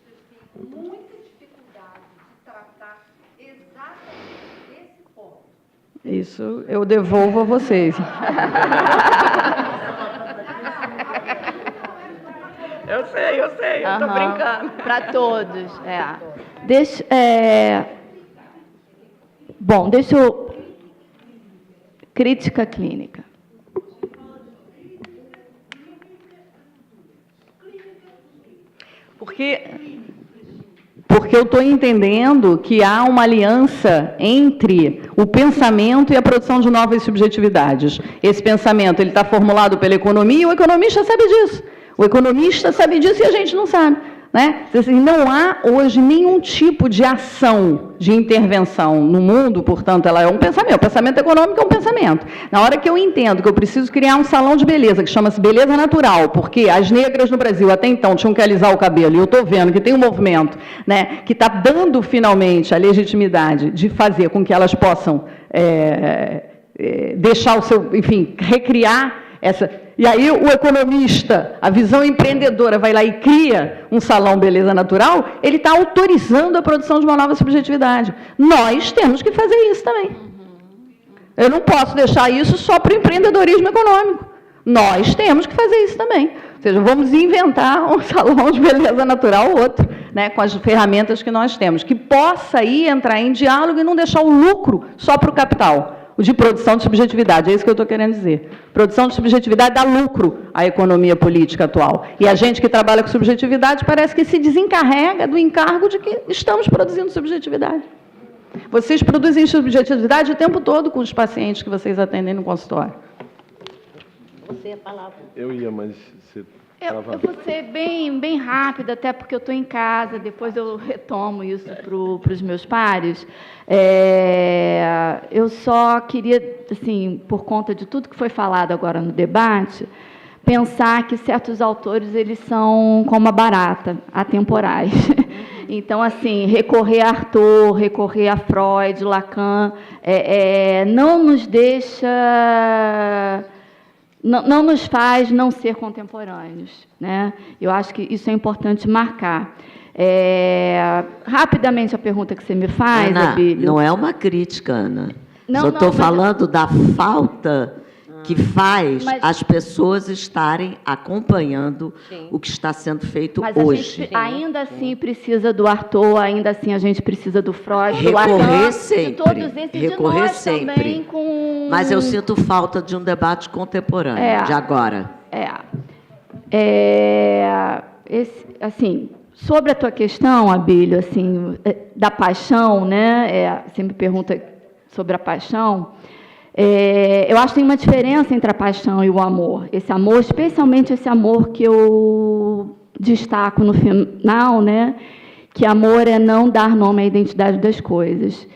têm muita dificuldade de tratar exatamente desse ponto. Isso eu devolvo a vocês. Eu sei, eu estou brincando. Para todos. Bom, deixa eu... Crítica clínica. Porque eu estou entendendo que há uma aliança entre o pensamento e a produção de novas subjetividades. Esse pensamento ele está formulado pela economia e o economista sabe disso. O economista sabe disso e a gente não sabe, né? Assim, não há hoje nenhum tipo de ação de intervenção no mundo, portanto, ela é um pensamento. O pensamento econômico é um pensamento. Na hora que eu entendo que eu preciso criar um salão de beleza, que chama-se beleza natural, porque as negras no Brasil até então tinham que alisar o cabelo, e eu estou vendo que tem um movimento, né, que está dando finalmente a legitimidade de fazer com que elas possam deixar o seu, enfim, recriar essa... E aí o economista, a visão empreendedora, vai lá e cria um salão beleza natural, ele está autorizando a produção de uma nova subjetividade. Nós temos que fazer isso também. Eu não posso deixar isso só para o empreendedorismo econômico. Nós temos que fazer isso também. Ou seja, vamos inventar um salão de beleza natural outro, né, com as ferramentas que nós temos, que possa aí entrar em diálogo e não deixar o lucro só para o capital. O de produção de subjetividade, é isso que eu estou querendo dizer. Produção de subjetividade dá lucro à economia política atual. E a gente que trabalha com subjetividade parece que se desencarrega do encargo de que estamos produzindo subjetividade. Vocês produzem subjetividade o tempo todo com os pacientes que vocês atendem no consultório. Você a palavra. Eu ia, mas você... Eu vou ser bem rápida, até porque eu estou em casa, depois eu retomo isso para os meus pares. Eu só queria, assim, por conta de tudo que foi falado agora no debate, pensar que certos autores eles são como a barata, atemporais. Então, assim, recorrer a Arthur, recorrer a Freud, Lacan, não nos deixa não nos faz não ser contemporâneos, né? Eu acho que isso é importante marcar. Rapidamente a pergunta que você me faz, Ana, Abílio. não é uma crítica, Ana. Não, Só estou mas- falando da falta que faz Mas- as pessoas estarem acompanhando o que está sendo feito Mas hoje. a gente ainda assim precisa do Arthur, ainda assim a gente precisa do Freud, do Recorrer Lacan, sempre, de todos esses, recorrer de nós sempre. também com... Mas eu sinto falta de um debate contemporâneo, de agora. Assim, sobre a tua questão, Abílio, assim, da paixão, né? Você me pergunta sobre a paixão. Eu acho que tem uma diferença entre a paixão e o amor. Esse amor, especialmente esse amor que eu destaco no final, né? Que amor é não dar nome à identidade das coisas.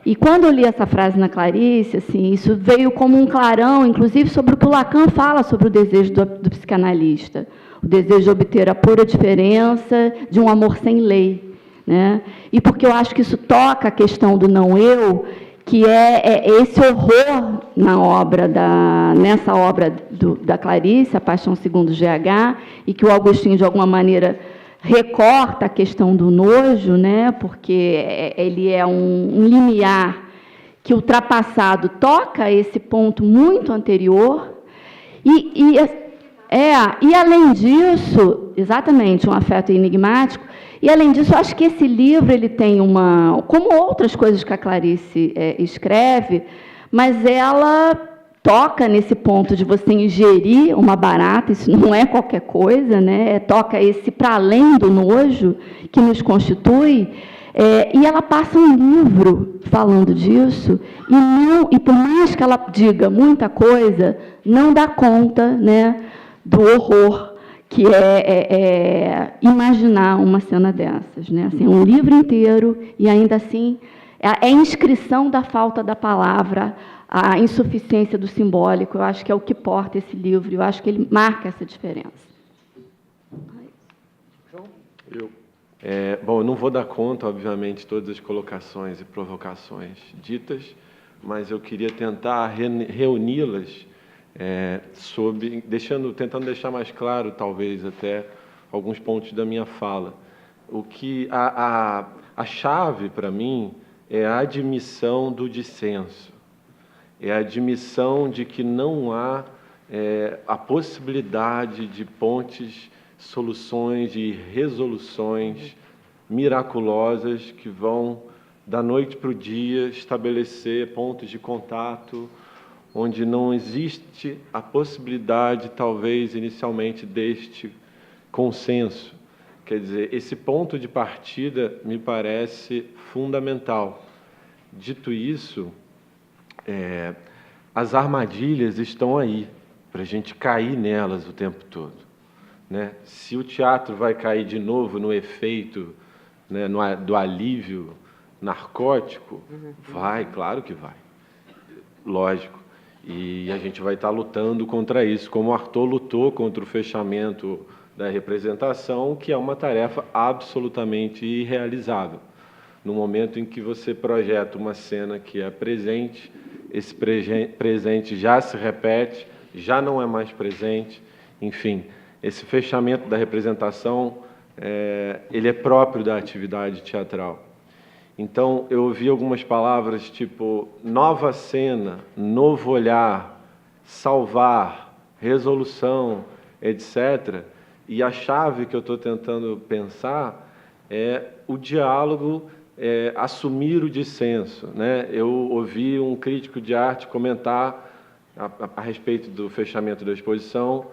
E quando eu li essa frase na Clarice, assim, isso veio como um clarão, inclusive sobre o que o Lacan fala sobre o desejo do psicanalista. O desejo de obter a pura diferença de um amor sem lei, né? E porque eu acho que isso toca a questão do não-eu, que é esse horror nessa obra da Clarice, A Paixão Segundo GH, e que o Agostinho, de alguma maneira, recorta a questão do nojo, né? Porque ele é um limiar que, ultrapassado, toca esse ponto muito anterior. E além disso, exatamente, um afeto enigmático. E, além disso, eu acho que esse livro ele tem como outras coisas que a Clarice escreve, mas ela toca nesse ponto de você ingerir uma barata, isso não é qualquer coisa, né? Toca esse para além do nojo que nos constitui, e ela passa um livro falando disso, e por mais que ela diga muita coisa, não dá conta, né, do horror que é imaginar uma cena dessas, né? Assim, um livro inteiro, e ainda assim é a inscrição da falta da palavra, a insuficiência do simbólico. Eu acho que é o que porta esse livro, eu acho que ele marca essa diferença. Bom, eu não vou dar conta, obviamente, de todas as colocações e provocações ditas, mas eu queria tentar reuni-las tentando deixar mais claro, talvez, até alguns pontos da minha fala. O que a chave, para mim, é a admissão do dissenso, é a admissão de que não há a possibilidade de pontes, soluções e resoluções miraculosas que vão, da noite para o dia, estabelecer pontos de contato, onde não existe a possibilidade, talvez, inicialmente, deste consenso. Quer dizer, esse ponto de partida me parece fundamental. Dito isso, as armadilhas estão aí, para a gente cair nelas o tempo todo, né? Se o teatro vai cair de novo no efeito, né, do alívio narcótico, vai, claro que vai. Lógico. E a gente vai estar lutando contra isso, como o Arthur lutou contra o fechamento da representação, que é uma tarefa absolutamente irrealizável. No momento em que você projeta uma cena que é presente, esse presente já se repete, já não é mais presente, enfim, esse fechamento da representação, ele é próprio da atividade teatral. Então, eu ouvi algumas palavras tipo nova cena, novo olhar, salvar, resolução, etc. E a chave que eu estou tentando pensar é o diálogo, assumir o dissenso, né? Eu ouvi um crítico de arte comentar a respeito do fechamento da exposição: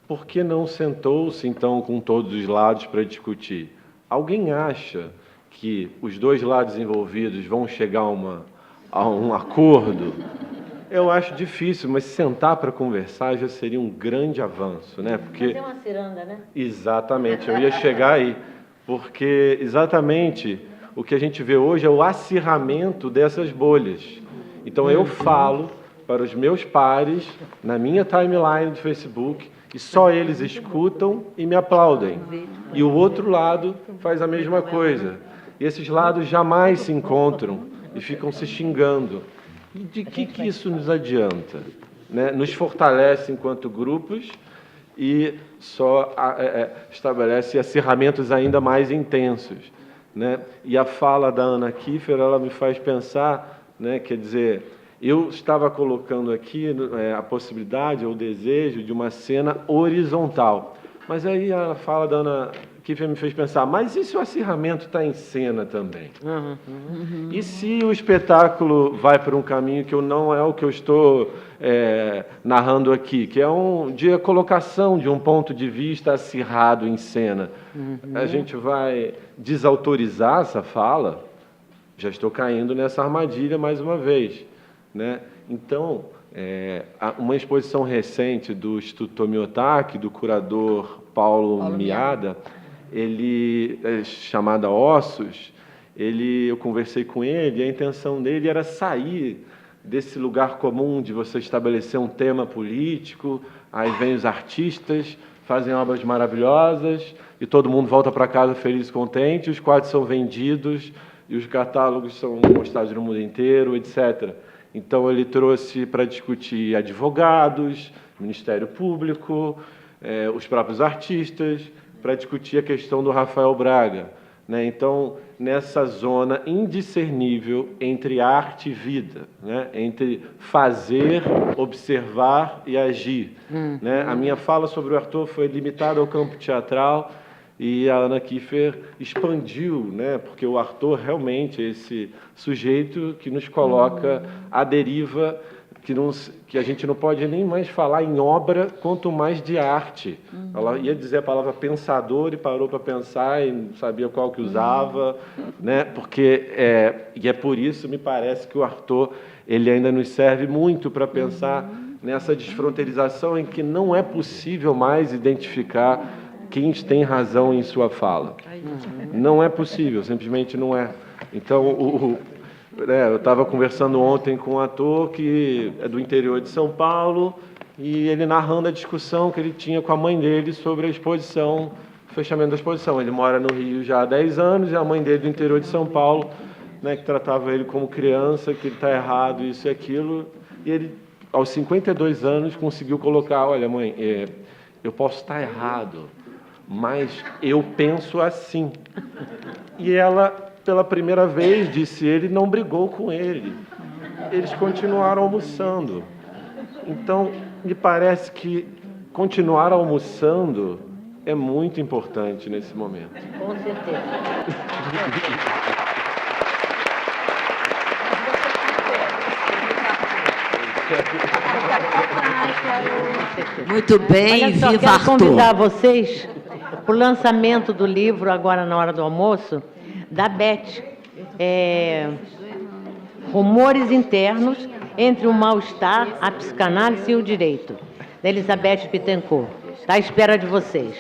por que não sentou-se, então, com todos os lados para discutir? Alguém acha que os dois lados envolvidos vão chegar a um acordo? Eu acho difícil, mas sentar para conversar já seria um grande avanço, né? Porque Fazer uma ciranda, né? Exatamente, eu ia chegar aí, porque exatamente o que a gente vê hoje é o acirramento dessas bolhas. Então eu falo para os meus pares na minha timeline do Facebook e só eles escutam e me aplaudem. E o outro lado faz a mesma coisa. E esses lados jamais se encontram e ficam se xingando. E de que isso nos adianta? né, nos fortalece enquanto grupos e só estabelece acirramentos ainda mais intensos, né? E a fala da Ana Kiefer, ela me faz pensar, né, quer dizer, eu estava colocando aqui a possibilidade ou o desejo de uma cena horizontal, mas aí a fala da Ana Kiefer me fez pensar, mas e se o acirramento está em cena também? E se o espetáculo vai por um caminho que não é o que eu estou narrando aqui, que é de colocação de um ponto de vista acirrado em cena? A gente vai desautorizar essa fala? Já estou caindo nessa armadilha mais uma vez, né? Então, uma exposição recente do Instituto Tomiotaki, do curador Paulo Miada, ele, chamada Ossos, eu conversei com ele, e a intenção dele era sair desse lugar comum de você estabelecer um tema político, aí vem os artistas, fazem obras maravilhosas, e todo mundo volta para casa feliz e contente, os quadros são vendidos, e os catálogos são mostrados no mundo inteiro, etc. Então, ele trouxe para discutir advogados, Ministério Público, os próprios artistas, para discutir a questão do Rafael Braga, né? Então, nessa zona indiscernível entre arte e vida, né? Entre fazer, observar e agir. Né? A minha fala sobre o Arthur foi limitada ao campo teatral e a Ana Kiefer expandiu, né? Porque o Arthur realmente é esse sujeito que nos coloca à deriva, que a gente não pode nem mais falar em obra, quanto mais de arte. Ela ia dizer a palavra pensador e parou para pensar e não sabia qual que usava, né? Porque e é por isso, me parece, que o Arthur ele ainda nos serve muito para pensar nessa desfronteirização em que não é possível mais identificar quem tem razão em sua fala. Não é possível, simplesmente não é. Então, eu estava conversando ontem com um ator que é do interior de São Paulo e ele narrando a discussão que ele tinha com a mãe dele sobre a exposição, o fechamento da exposição. Ele mora no Rio já há 10 anos e a mãe dele do interior de São Paulo, né, que tratava ele como criança, que ele está errado, isso e aquilo. E ele, aos 52 anos, conseguiu colocar, olha, mãe, eu posso estar errado, mas eu penso assim. E ela, pela primeira vez, disse, ele não brigou com ele. Eles continuaram almoçando. Então, me parece que continuar almoçando é muito importante nesse momento. Com certeza. Muito bem, olha só, viva quero Arthur. convidar vocês para o lançamento do livro, agora na hora do almoço, da Beth. Rumores Internos entre o Mal-Estar, a Psicanálise e o Direito, da Elizabeth Bittencourt. Está à espera de vocês.